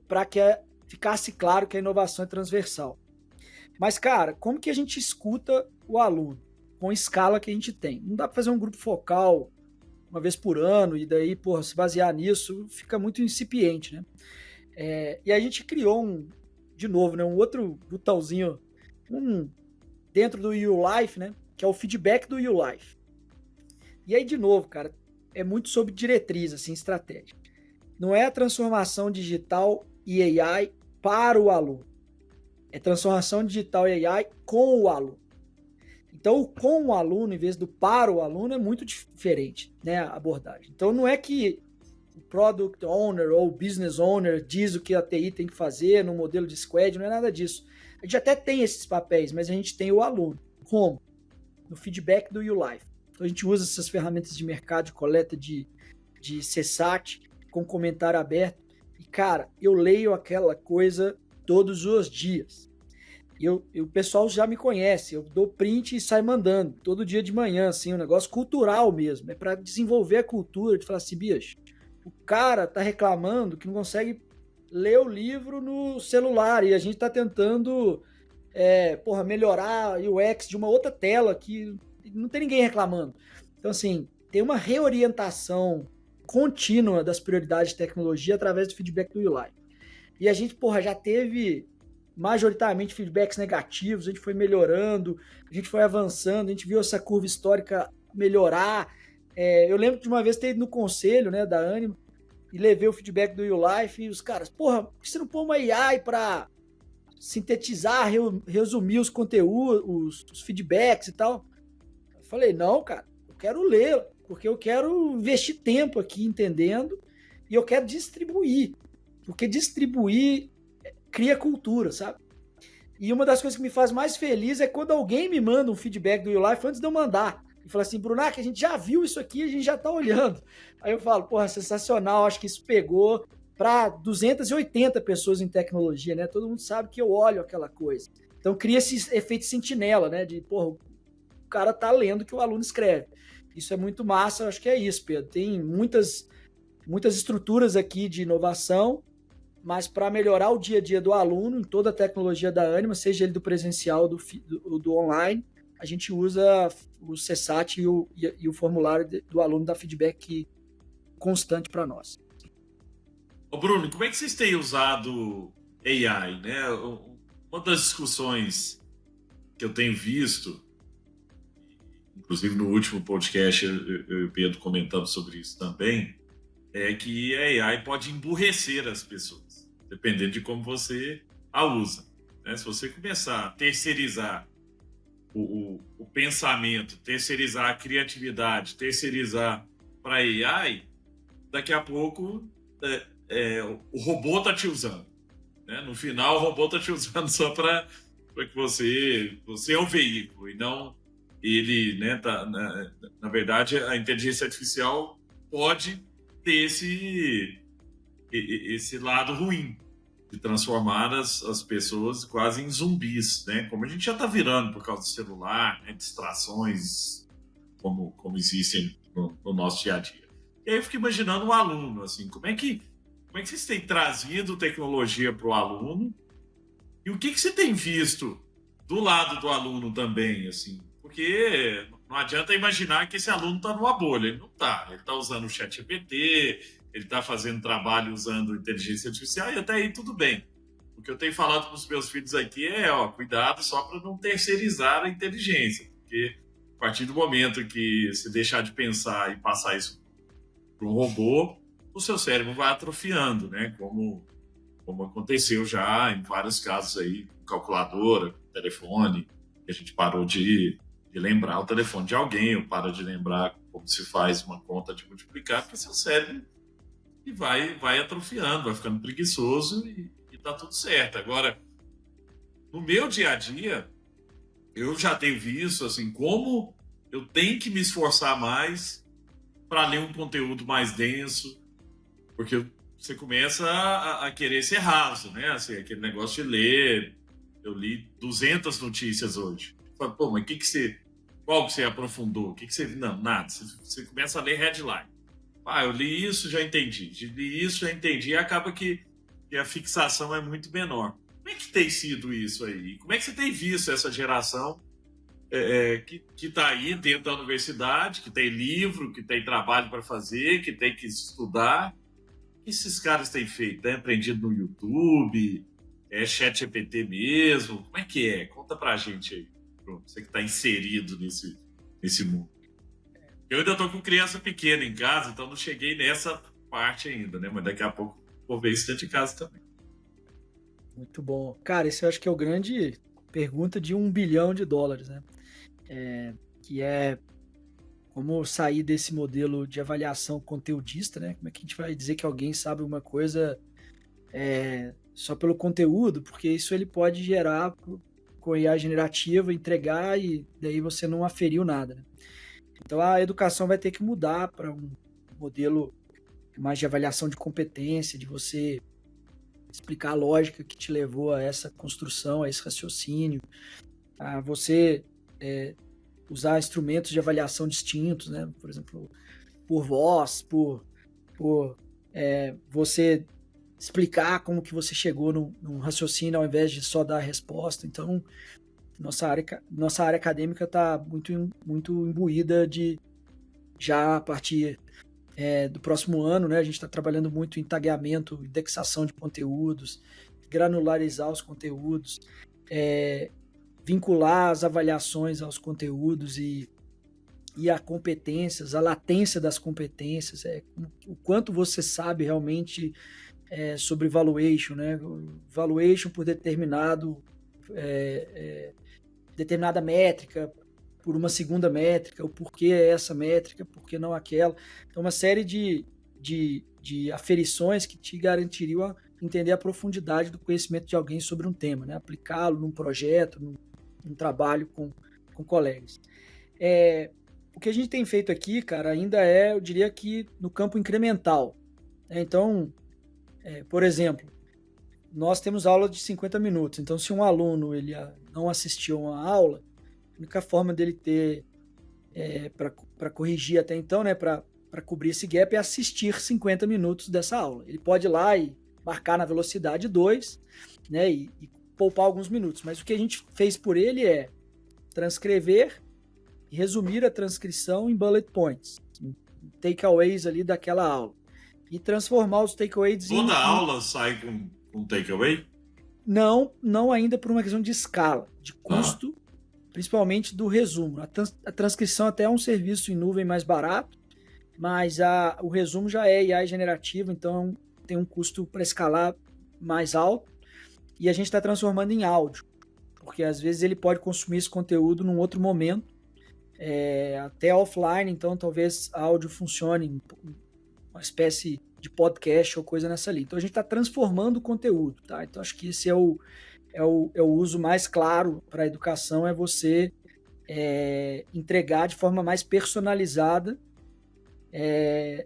Speaker 3: para que ficasse claro que a inovação é transversal. Mas, cara, como que a gente escuta o aluno com a escala que a gente tem? Não dá para fazer um grupo focal uma vez por ano e daí, se basear nisso, fica muito incipiente, né? E a gente criou de novo, né, um outro botãozinho dentro do YouLife, né, que é o feedback do YouLife. E aí, de novo, cara, é muito sobre diretriz, assim, estratégia. Não é a transformação digital e AI para o aluno. É transformação digital e AI com o aluno. Então, o com o aluno, em vez do para o aluno, é muito diferente, né, a abordagem. Então, não é que o Product Owner ou o Business Owner diz o que a TI tem que fazer no modelo de squad, não é nada disso. A gente até tem esses papéis, mas a gente tem o aluno. Como? No feedback do YouLife. Então, a gente usa essas ferramentas de mercado, de coleta de CSAT, com comentário aberto. E, cara, eu leio aquela coisa todos os dias. E o pessoal já me conhece, eu dou print e saio mandando, todo dia de manhã, assim, um negócio cultural mesmo. É para desenvolver a cultura, de falar assim, bicho, o cara tá reclamando que não consegue ler o livro no celular e a gente tá tentando melhorar o UX de uma outra tela que não tem ninguém reclamando. Então, assim, tem uma reorientação contínua das prioridades de tecnologia através do feedback do YouLife. E a gente, já teve majoritariamente feedbacks negativos, a gente foi melhorando, a gente foi avançando, a gente viu essa curva histórica melhorar. Eu lembro de uma vez ter ido no conselho, né, da Anima e levei o feedback do YouLife e os caras, por que você não põe uma AI para sintetizar, resumir os conteúdos, os feedbacks e tal? Eu falei, não, cara, eu quero ler, porque eu quero investir tempo aqui entendendo e eu quero distribuir, porque distribuir cria cultura, sabe? E uma das coisas que me faz mais feliz é quando alguém me manda um feedback do YouLife antes de eu mandar. E fala assim, Brunac, a gente já viu isso aqui, a gente já tá olhando. Aí eu falo, sensacional, acho que isso pegou para 280 pessoas em tecnologia, né? Todo mundo sabe que eu olho aquela coisa. Então cria esse efeito sentinela, né? De, o cara tá lendo o que o aluno escreve. Isso é muito massa, eu acho que é isso, Pedro. Tem muitas estruturas aqui de inovação, mas para melhorar o dia a dia do aluno, em toda a tecnologia da Anima, seja ele do presencial ou do online, a gente usa o CSAT e o formulário do aluno dá feedback constante para nós.
Speaker 1: Ô Bruno, como é que vocês têm usado AI, né? Uma das discussões que eu tenho visto, inclusive no último podcast eu e o Pedro comentamos sobre isso também, é que a AI pode emburrecer as pessoas, dependendo de como você a usa, né? Se você começar a terceirizar o pensamento, terceirizar a criatividade, terceirizar para a AI, daqui a pouco o robô está te usando, né? No final, o robô está te usando só para que você é o veículo e não ele, né? Na verdade, a inteligência artificial pode ter esse lado ruim de transformar as pessoas quase em zumbis, né? Como a gente já está virando por causa do celular, né? Distrações como existem no nosso dia a dia. E aí eu fico imaginando um aluno, assim, como é que vocês têm trazido tecnologia para o aluno e o que você tem visto do lado do aluno também, assim? Porque não adianta imaginar que esse aluno está numa bolha. Ele não está. Ele está usando o ChatGPT, ele está fazendo trabalho usando inteligência artificial e até aí tudo bem. O que eu tenho falado com os meus filhos aqui é, cuidado só para não terceirizar a inteligência. Porque a partir do momento que você deixar de pensar e passar isso para um robô, o seu cérebro vai atrofiando, né? Como aconteceu já em vários casos aí, com calculadora, com telefone, que a gente parou de lembrar o telefone de alguém, ou para de lembrar como se faz uma conta de multiplicar, porque seu cérebro vai atrofiando, vai ficando preguiçoso e tá tudo certo. Agora, no meu dia a dia, eu já tenho visto assim, como eu tenho que me esforçar mais para ler um conteúdo mais denso, porque você começa a querer ser raso, né? Assim, aquele negócio de ler. Eu li 200 notícias hoje. Fala, pô, mas qual que você aprofundou? Não, nada. Você começa a ler headline. Eu li isso, já entendi. Li isso, já entendi. E acaba que a fixação é muito menor. Como é que tem sido isso aí? Como é que você tem visto essa geração que está aí dentro da universidade, que tem livro, que tem trabalho para fazer, que tem que estudar? O que esses caras têm feito? Tem aprendido no YouTube? É ChatGPT mesmo? Como é que é? Conta pra gente aí. Você que está inserido nesse mundo. Eu ainda estou com criança pequena em casa, então não cheguei nessa parte ainda, né? Mas daqui a pouco vou ver isso dentro de casa também.
Speaker 3: Muito bom. Cara, esse eu acho que é o grande pergunta de $1 bilhão, né? Que é como sair desse modelo de avaliação conteudista, né? Como é que a gente vai dizer que alguém sabe uma coisa só pelo conteúdo? Porque isso ele pode gerar com IA generativa, entregar e daí você não aferiu nada, né? Então a educação vai ter que mudar para um modelo mais de avaliação de competência, de você explicar a lógica que te levou a essa construção, a esse raciocínio, a você usar instrumentos de avaliação distintos, né? Por exemplo, por voz, por você explicar como que você chegou num raciocínio ao invés de só dar a resposta. Então, nossa área acadêmica está muito imbuída de, já a partir do próximo ano, né? A gente está trabalhando muito em tagueamento, indexação de conteúdos, granularizar os conteúdos, vincular as avaliações aos conteúdos e a competências, a latência das competências, o quanto você sabe realmente sobre valuation, né? Valuation por determinada métrica, por uma segunda métrica, o porquê é essa métrica, por que não aquela. Então, uma série de aferições que te garantiriam entender a profundidade do conhecimento de alguém sobre um tema, né? Aplicá-lo num projeto, num trabalho com colegas. O que a gente tem feito aqui, cara, ainda eu diria que no campo incremental. Então, por exemplo, nós temos aula de 50 minutos. Então, se um aluno ele não assistiu a uma aula, a única forma dele ter para corrigir até então, né, para cobrir esse gap, é assistir 50 minutos dessa aula. Ele pode ir lá e marcar na velocidade 2, né, e poupar alguns minutos. Mas o que a gente fez por ele é transcrever e resumir a transcrição em bullet points, em takeaways ali daquela aula. E transformar os takeaways
Speaker 1: Toda aula sai com takeaway?
Speaker 3: Não ainda por uma questão de escala, de custo, principalmente do resumo. A transcrição até é um serviço em nuvem mais barato, mas o resumo já é AI generativo, então tem um custo para escalar mais alto, e a gente está transformando em áudio, porque às vezes ele pode consumir esse conteúdo num outro momento, até offline, então talvez áudio funcione uma espécie de podcast ou coisa nessa linha. Então a gente está transformando o conteúdo, tá? Então acho que esse é o uso mais claro para a educação, é você entregar de forma mais personalizada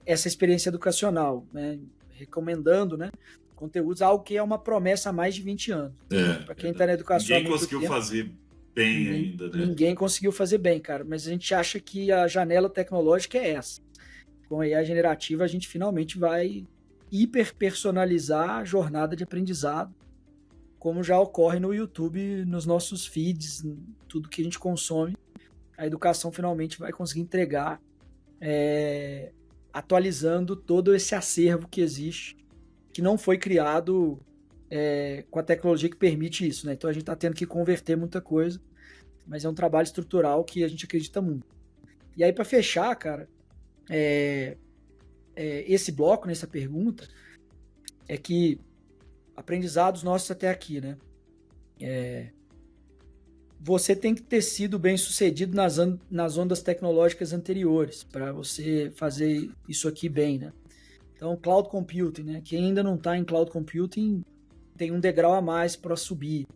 Speaker 3: essa experiência educacional, né? Recomendando, né, conteúdos, algo que é uma promessa há mais de 20 anos. Para quem está na educação
Speaker 1: ninguém conseguiu fazer bem ainda, né?
Speaker 3: Ninguém conseguiu fazer bem, cara, mas a gente acha que a janela tecnológica é essa. Com a IA generativa, a gente finalmente vai hiperpersonalizar a jornada de aprendizado, como já ocorre no YouTube, nos nossos feeds, tudo que a gente consome. a educação finalmente vai conseguir entregar, atualizando todo esse acervo que existe, que não foi criado com a tecnologia que permite isso, né? Então a gente está tendo que converter muita coisa, mas é um trabalho estrutural que a gente acredita muito. E aí, para fechar, cara, esse bloco, nessa pergunta, é que aprendizados nossos até aqui, né? Você tem que ter sido bem sucedido nas ondas tecnológicas anteriores para você fazer isso aqui bem, né? Então, cloud computing, né? Quem ainda não está em cloud computing tem um degrau a mais para subir.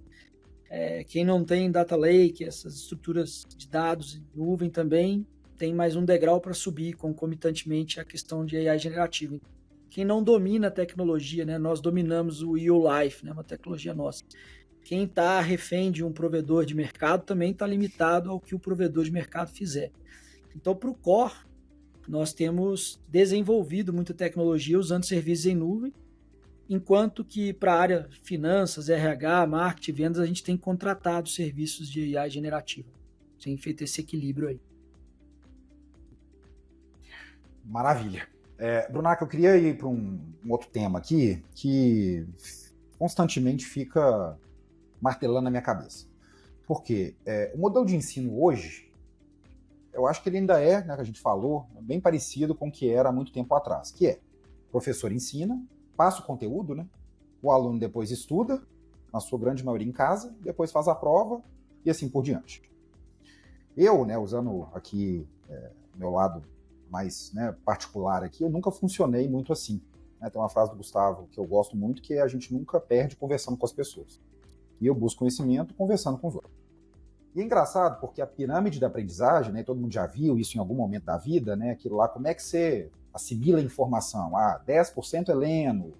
Speaker 3: Quem não tem data lake, essas estruturas de dados em nuvem também, tem mais um degrau para subir concomitantemente a questão de AI generativa. Quem não domina a tecnologia, né? Nós dominamos o YouLife, né? Uma tecnologia nossa. Quem está refém de um provedor de mercado também está limitado ao que o provedor de mercado fizer. Então, para o core, nós temos desenvolvido muita tecnologia usando serviços em nuvem, enquanto que para a área finanças, RH, marketing, vendas, a gente tem contratado serviços de AI generativa. Tem feito esse equilíbrio aí.
Speaker 2: Maravilha. Brunaca, eu queria ir para um outro tema aqui que constantemente fica martelando na minha cabeça. Porque o modelo de ensino hoje, eu acho que ele ainda né, que a gente falou, bem parecido com o que era há muito tempo atrás, que o professor ensina, passa o conteúdo, né? O aluno depois estuda, na sua grande maioria em casa, depois faz a prova e assim por diante. Eu, né, usando aqui meu lado mais, né, particular aqui, eu nunca funcionei muito assim. Né? Tem uma frase do Gustavo que eu gosto muito, que é: a gente nunca perde conversando com as pessoas. E eu busco conhecimento conversando com os outros. E é engraçado porque a pirâmide da aprendizagem, né, todo mundo já viu isso em algum momento da vida, né, aquilo lá, como é que você assimila a informação? 10% é lendo,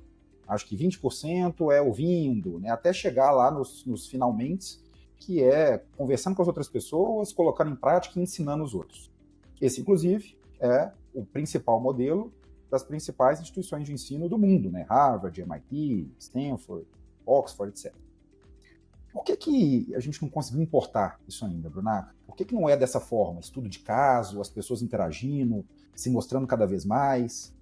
Speaker 2: acho que 20% é ouvindo, né, até chegar lá nos finalmente, que é conversando com as outras pessoas, colocando em prática e ensinando os outros. Esse, inclusive, é o principal modelo das principais instituições de ensino do mundo, né, Harvard, MIT, Stanford, Oxford, etc. Por que a gente não conseguiu importar isso ainda, Brunaca? Por que não é dessa forma? Estudo de caso, as pessoas interagindo, se mostrando cada vez mais.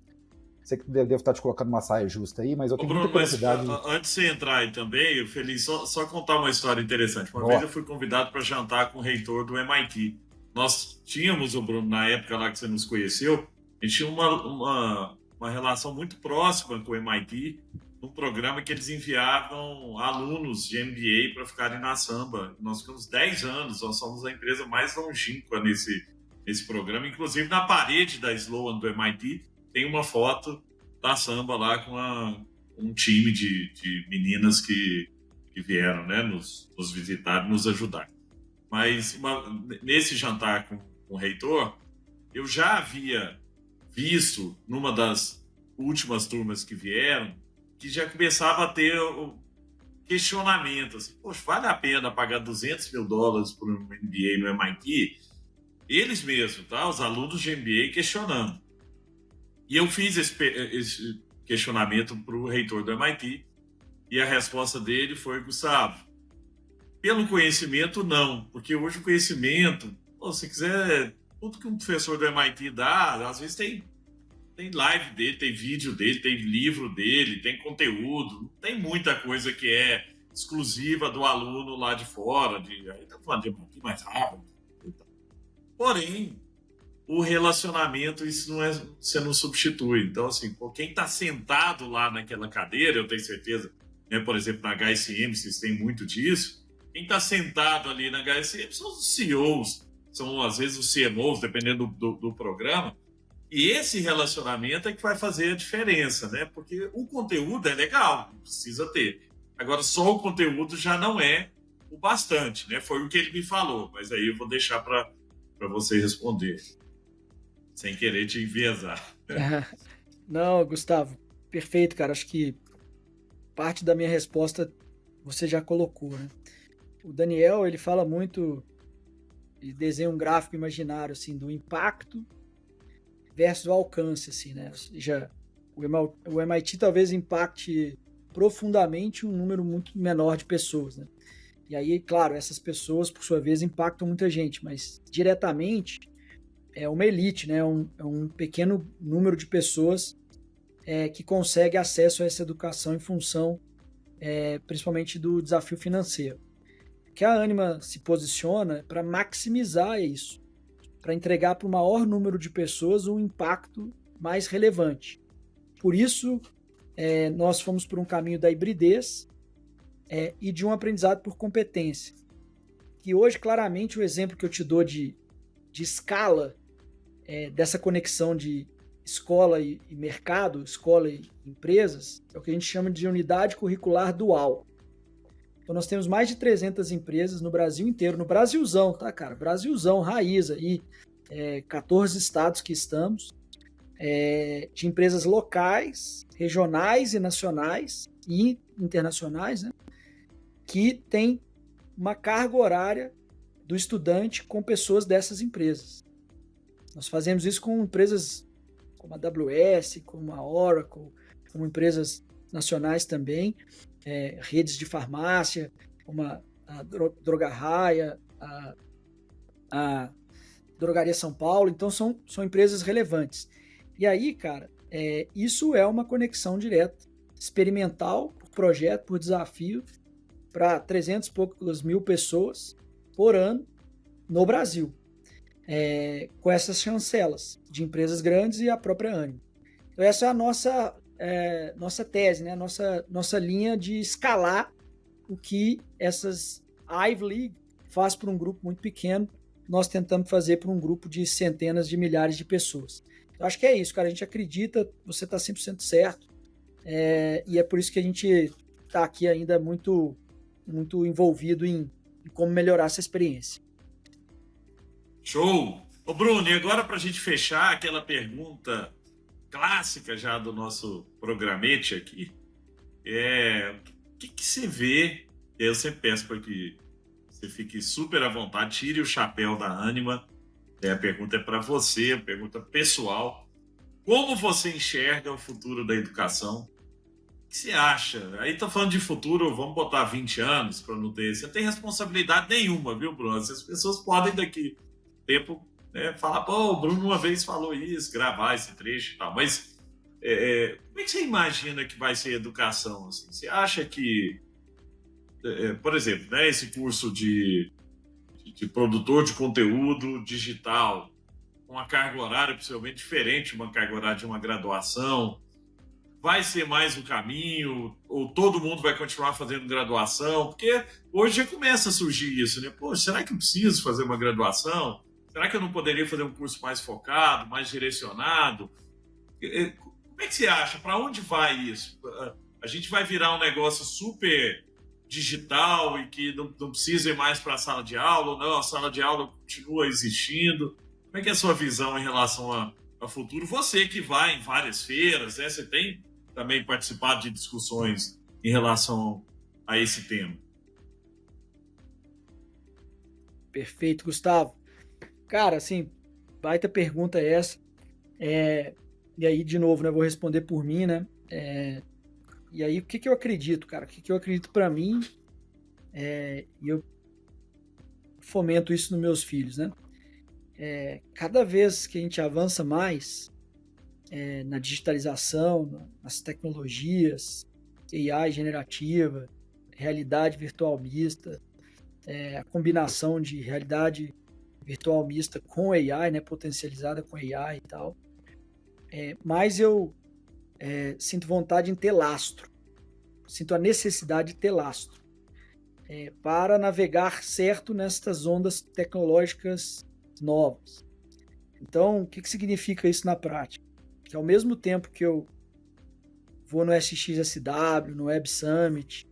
Speaker 2: Sei que devo estar te colocando uma saia justa aí, mas eu tenho muita curiosidade.
Speaker 1: Mas, antes de você entrar aí também, eu feliz só contar uma história interessante. Uma vez eu fui convidado para jantar com o reitor do MIT. Nós tínhamos, o Bruno, na época lá que você nos conheceu, a gente tinha uma relação muito próxima com o MIT, num programa que eles enviavam alunos de MBA para ficarem na Samba. Nós ficamos 10 anos, nós somos a empresa mais longínqua nesse programa. Inclusive, na parede da Sloan do MIT, tem uma foto da Samba lá com um time de meninas que vieram, né, nos visitar, nos ajudar. Mas nesse jantar com o reitor, eu já havia visto, numa das últimas turmas que vieram, que já começava a ter o questionamento, assim, poxa, vale a pena pagar $200 mil por um MBA no MIT? Eles mesmos, tá? Os alunos de MBA questionando. E eu fiz esse questionamento para o reitor do MIT e a resposta dele foi: Gustavo, pelo conhecimento, não. Porque hoje o conhecimento, se quiser, tudo que um professor do MIT dá, às vezes tem live dele, tem vídeo dele, tem livro dele, tem conteúdo, tem muita coisa que é exclusiva do aluno lá de fora, aí tá falando de MIT mais rápido. Porém, o relacionamento, isso você não substitui. Então, assim, quem está sentado lá naquela cadeira, eu tenho certeza, né, por exemplo, na HSM, vocês têm muito disso, quem está sentado ali na HSM são os CEOs, são às vezes os CMOs, dependendo do programa. E esse relacionamento é que vai fazer a diferença, né? Porque o conteúdo é legal, precisa ter. Agora, só o conteúdo já não é o bastante, né? Foi o que ele me falou, mas aí eu vou deixar para você responder, sem querer te enviesar.
Speaker 3: Não, Gustavo, perfeito, cara. Acho que parte da minha resposta você já colocou, né? O Daniel, ele fala muito e desenha um gráfico imaginário, assim, do impacto versus o alcance, assim, né? Ou seja, o MIT talvez impacte profundamente um número muito menor de pessoas, né? E aí, claro, essas pessoas, por sua vez, impactam muita gente, mas diretamente é uma elite, né? É um pequeno número de pessoas que consegue acesso a essa educação em função, principalmente, do desafio financeiro. Que a Ânima se posiciona para maximizar isso, para entregar para o maior número de pessoas um impacto mais relevante. Por isso, nós fomos por um caminho da hibridez e de um aprendizado por competência. Que hoje, claramente, o exemplo que eu te dou de escala, dessa conexão de escola e mercado, escola e empresas, é o que a gente chama de unidade curricular dual. Então nós temos mais de 300 empresas no Brasil inteiro, no Brasilzão, tá, cara? Brasilzão, raiz aí, 14 estados que estamos, de empresas locais, regionais e nacionais e internacionais, né? Que tem uma carga horária do estudante com pessoas dessas empresas. Nós fazemos isso com empresas como a AWS, como a Oracle, como empresas nacionais também, redes de farmácia, como a Droga Raia, a Drogaria São Paulo. Então são empresas relevantes. E aí, cara, isso é uma conexão direta, experimental, por projeto, por desafio, para 300 e poucas mil pessoas por ano no Brasil, com essas chancelas de empresas grandes e a própria Ânima. Então essa é a nossa tese, né? Nossa linha de escalar o que essas Ivy League faz para um grupo muito pequeno, nós tentamos fazer para um grupo de centenas de milhares de pessoas. Eu acho que é isso, cara. A gente acredita, você está 100% certo, e é por isso que a gente está aqui ainda muito, muito envolvido em como melhorar essa experiência.
Speaker 1: Show! Ô Bruno, e agora para a gente fechar aquela pergunta clássica já do nosso programete aqui, o que você vê? Eu sempre peço para que você fique super à vontade, tire o chapéu da Ânima. A pergunta é para você, a pergunta pessoal. Como você enxerga o futuro da educação? O que você acha? Aí tô falando de futuro, vamos botar 20 anos para não ter... Você não tem responsabilidade nenhuma, viu, Bruno? As pessoas podem daqui tempo falar, pô, o Bruno uma vez falou isso, gravar esse trecho e tal, mas como é que você imagina que vai ser a educação? Assim? Você acha que, por exemplo, né, esse curso de produtor de conteúdo digital, com uma carga horária possivelmente diferente de uma carga horária de uma graduação, vai ser mais o caminho, ou todo mundo vai continuar fazendo graduação? Porque hoje já começa a surgir isso, né? Pô, será que eu preciso fazer uma graduação? Será que eu não poderia fazer um curso mais focado, mais direcionado? Como é que você acha? Para onde vai isso? A gente vai virar um negócio super digital e que não precisa ir mais para a sala de aula, ou não, a sala de aula continua existindo? Como é que é a sua visão em relação ao futuro? Você que vai em várias feiras, né? Você tem também participado de discussões em relação a esse tema.
Speaker 3: Perfeito, Gustavo. Cara, assim, baita pergunta essa. E aí, de novo, né, vou responder por mim, né? E aí, o que eu acredito, cara? O que eu acredito para mim, e eu fomento isso nos meus filhos, né? Cada vez que a gente avança mais na digitalização, nas tecnologias, AI generativa, realidade virtual mista, a combinação de realidade virtual mista com AI, né, potencializada com AI e tal, mas eu sinto vontade em ter lastro, sinto a necessidade de ter lastro para navegar certo nestas ondas tecnológicas novas. Então, o que significa isso na prática? Que ao mesmo tempo que eu vou no SXSW, no Web Summit,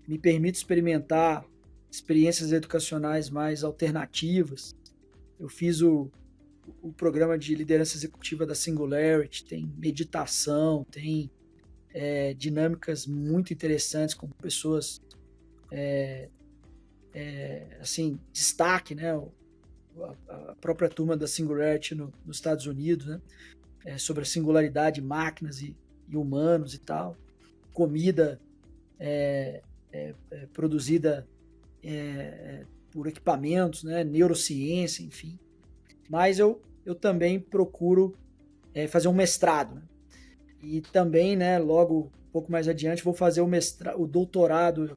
Speaker 3: me permito experimentar experiências educacionais mais alternativas. Eu fiz o programa de liderança executiva da Singularity, tem meditação, tem dinâmicas muito interessantes com pessoas assim, destaque, né? A própria turma da Singularity nos Estados Unidos, né? Sobre a singularidade de máquinas e humanos e tal. Comida produzida por equipamentos, né, neurociência, enfim. Mas eu também procuro fazer um mestrado, né? E também, né, logo um pouco mais adiante, vou fazer o doutorado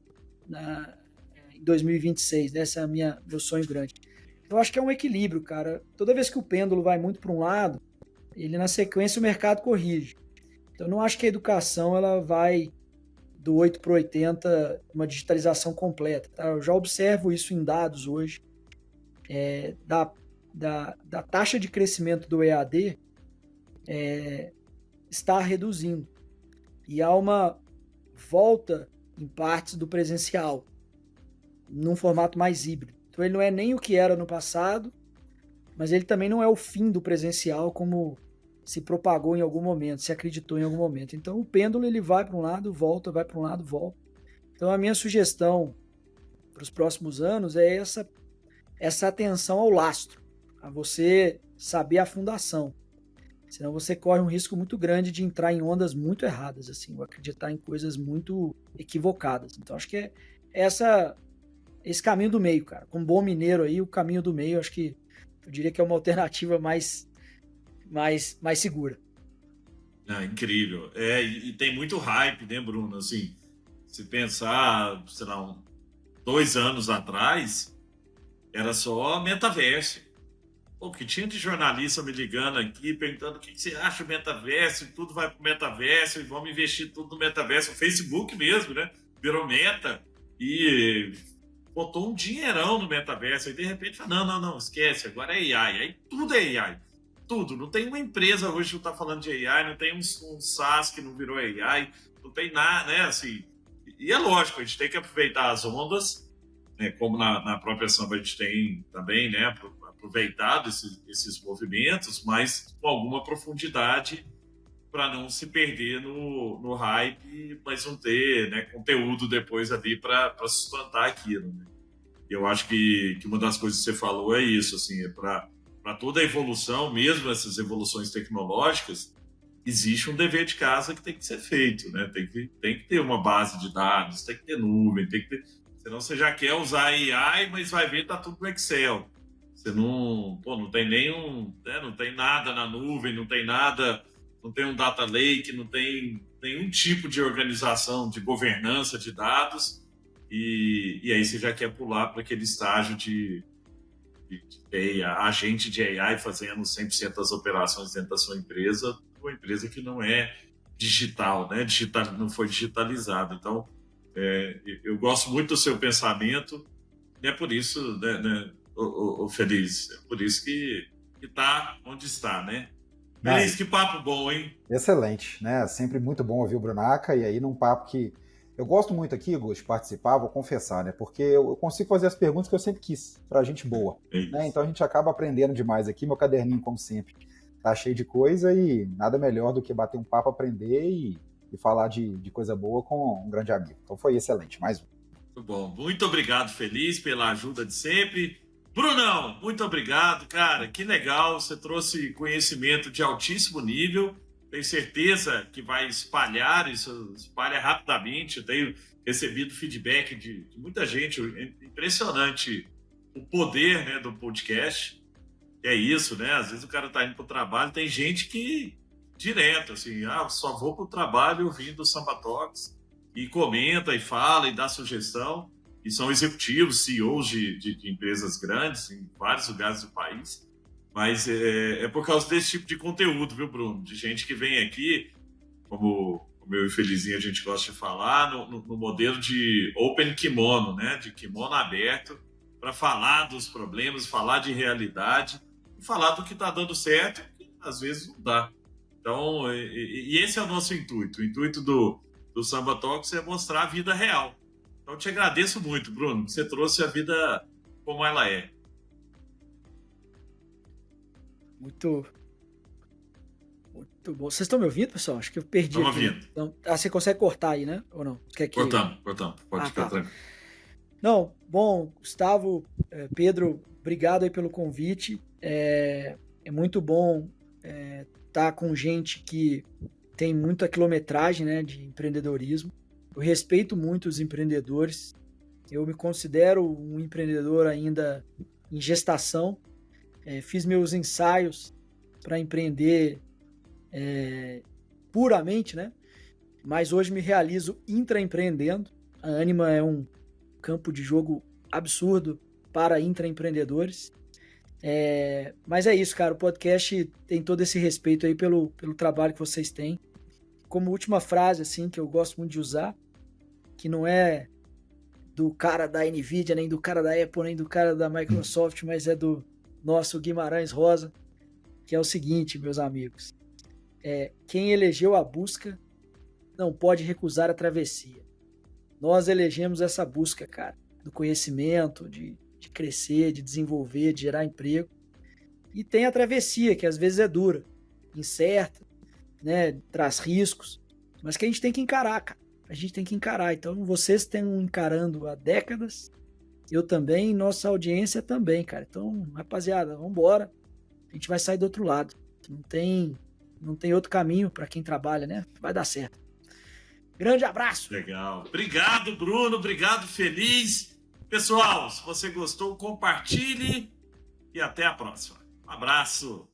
Speaker 3: em 2026, né? Esse é meu sonho grande. Eu acho que é um equilíbrio, cara. Toda vez que o pêndulo vai muito para um lado, ele na sequência o mercado corrige. Então eu não acho que a educação ela vai do 8 para 80, uma digitalização completa. Tá? Eu já observo isso em dados hoje. Da taxa de crescimento do EAD está reduzindo. E há uma volta em partes do presencial, num formato mais híbrido. Então ele não é nem o que era no passado, mas ele também não é o fim do presencial como se propagou em algum momento, se acreditou em algum momento. Então o pêndulo ele vai para um lado, volta, vai para um lado, volta. Então a minha sugestão para os próximos anos é essa atenção ao lastro, a você saber a fundação. Senão você corre um risco muito grande de entrar em ondas muito erradas, assim, ou acreditar em coisas muito equivocadas. Então acho que é esse caminho do meio, cara. Como bom mineiro aí, o caminho do meio, acho que eu diria que é uma alternativa mais segura.
Speaker 1: Incrível. E tem muito hype, né, Bruno? Assim, se pensar, sei lá, 2 anos atrás, era só metaverso. O que tinha de jornalista me ligando aqui, perguntando o que você acha do metaverso, tudo vai pro metaverso, e vamos investir tudo no metaverso. O Facebook mesmo, né? Virou meta e botou um dinheirão no metaverso. E de repente fala, não, esquece, agora é AI. Aí tudo é AI. Tudo. Não tem uma empresa hoje que não tá falando de AI, não tem um SaaS que não virou AI, não tem nada, né? Assim, e é lógico, a gente tem que aproveitar as ondas, né? Como na própria Samba a gente tem também, né? Aproveitado esses movimentos, mas com alguma profundidade para não se perder no hype, mas não ter, né, conteúdo depois ali para sustentar aquilo. Né? Eu acho que uma das coisas que você falou é isso, assim, para toda a evolução, mesmo essas evoluções tecnológicas, existe um dever de casa que tem que ser feito, né? Tem que ter uma base de dados, tem que ter nuvem, senão você já quer usar AI, mas vai ver tá tudo no Excel. Você não tem não tem nada na nuvem, não tem nada, não tem um data lake, não tem nenhum tipo de organização, de governança de dados, e aí você já quer pular para aquele estágio de agente de AI fazendo 100% das operações dentro da sua empresa, uma empresa que não é digital, né? Não foi digitalizada. Então, eu gosto muito do seu pensamento, e é por isso, né, o Feliz, é por isso que está onde está, né? Feliz, que papo bom, hein?
Speaker 2: Excelente, né? Sempre muito bom ouvir o Brunaca, e aí num papo que eu gosto muito aqui, Gus, de participar, vou confessar, né? Porque eu consigo fazer as perguntas que eu sempre quis, pra gente boa. Né? Então a gente acaba aprendendo demais aqui, meu caderninho, como sempre, tá cheio de coisa e nada melhor do que bater um papo, aprender e falar de coisa boa com um grande amigo. Então foi excelente, mais um.
Speaker 1: Muito bom. Muito obrigado, Feliz, pela ajuda de sempre. Brunão, muito obrigado, cara. Que legal. Você trouxe conhecimento de altíssimo nível. Tenho certeza que vai espalhar, isso espalha rapidamente. Eu tenho recebido feedback de muita gente. Impressionante o poder, né, do podcast. É isso, né? Às vezes o cara tá indo pro trabalho, tem gente que direto, assim, só vou pro trabalho ouvindo o Samba Talks, e comenta, e fala, e dá sugestão. E são executivos, CEOs de empresas grandes em vários lugares do país. Mas é por causa desse tipo de conteúdo, viu, Bruno? De gente que vem aqui, como o meu Felizinho a gente gosta de falar, no modelo de open kimono, né? De kimono aberto, para falar dos problemas, falar de realidade, e falar do que está dando certo, que às vezes não dá. Então, e esse é o nosso intuito. O intuito do Samba Talks é mostrar a vida real. Então, eu te agradeço muito, Bruno, que você trouxe a vida como ela é.
Speaker 3: Muito bom. Vocês estão me ouvindo, pessoal? Acho que eu perdi.
Speaker 1: Estamos
Speaker 3: aqui.
Speaker 1: ouvindo.
Speaker 3: Então, você consegue cortar aí, né? Ou não? Quer que...
Speaker 1: Cortamos. Pode ficar tranquilo.
Speaker 3: Não, bom, Gustavo, Pedro, obrigado aí pelo convite. É muito bom estar com gente que tem muita quilometragem, né, de empreendedorismo. Eu respeito muito os empreendedores Eu me considero um empreendedor ainda em gestação. Fiz meus ensaios para empreender puramente, né? Mas hoje me realizo intraempreendendo. A Anima é um campo de jogo absurdo para intraempreendedores. Mas é isso, cara. O podcast tem todo esse respeito aí pelo trabalho que vocês têm. Como última frase, assim, que eu gosto muito de usar, que não é do cara da NVIDIA, nem do cara da Apple, nem do cara da Microsoft, mas é do nosso Guimarães Rosa, que é o seguinte, meus amigos. Quem elegeu a busca não pode recusar a travessia. Nós elegemos essa busca, cara, do conhecimento, de crescer, de desenvolver, de gerar emprego. E tem a travessia, que às vezes é dura, incerta, né, traz riscos, mas que a gente tem que encarar, cara. A gente tem que encarar. Então, vocês estão encarando há décadas, eu também, nossa audiência também, cara. Então, rapaziada, vamos embora. A gente vai sair do outro lado. Não tem outro caminho para quem trabalha, né? Vai dar certo. Grande abraço.
Speaker 1: Legal. Obrigado, Bruno. Obrigado, Feliz. Pessoal, se você gostou, compartilhe e até a próxima. Um abraço.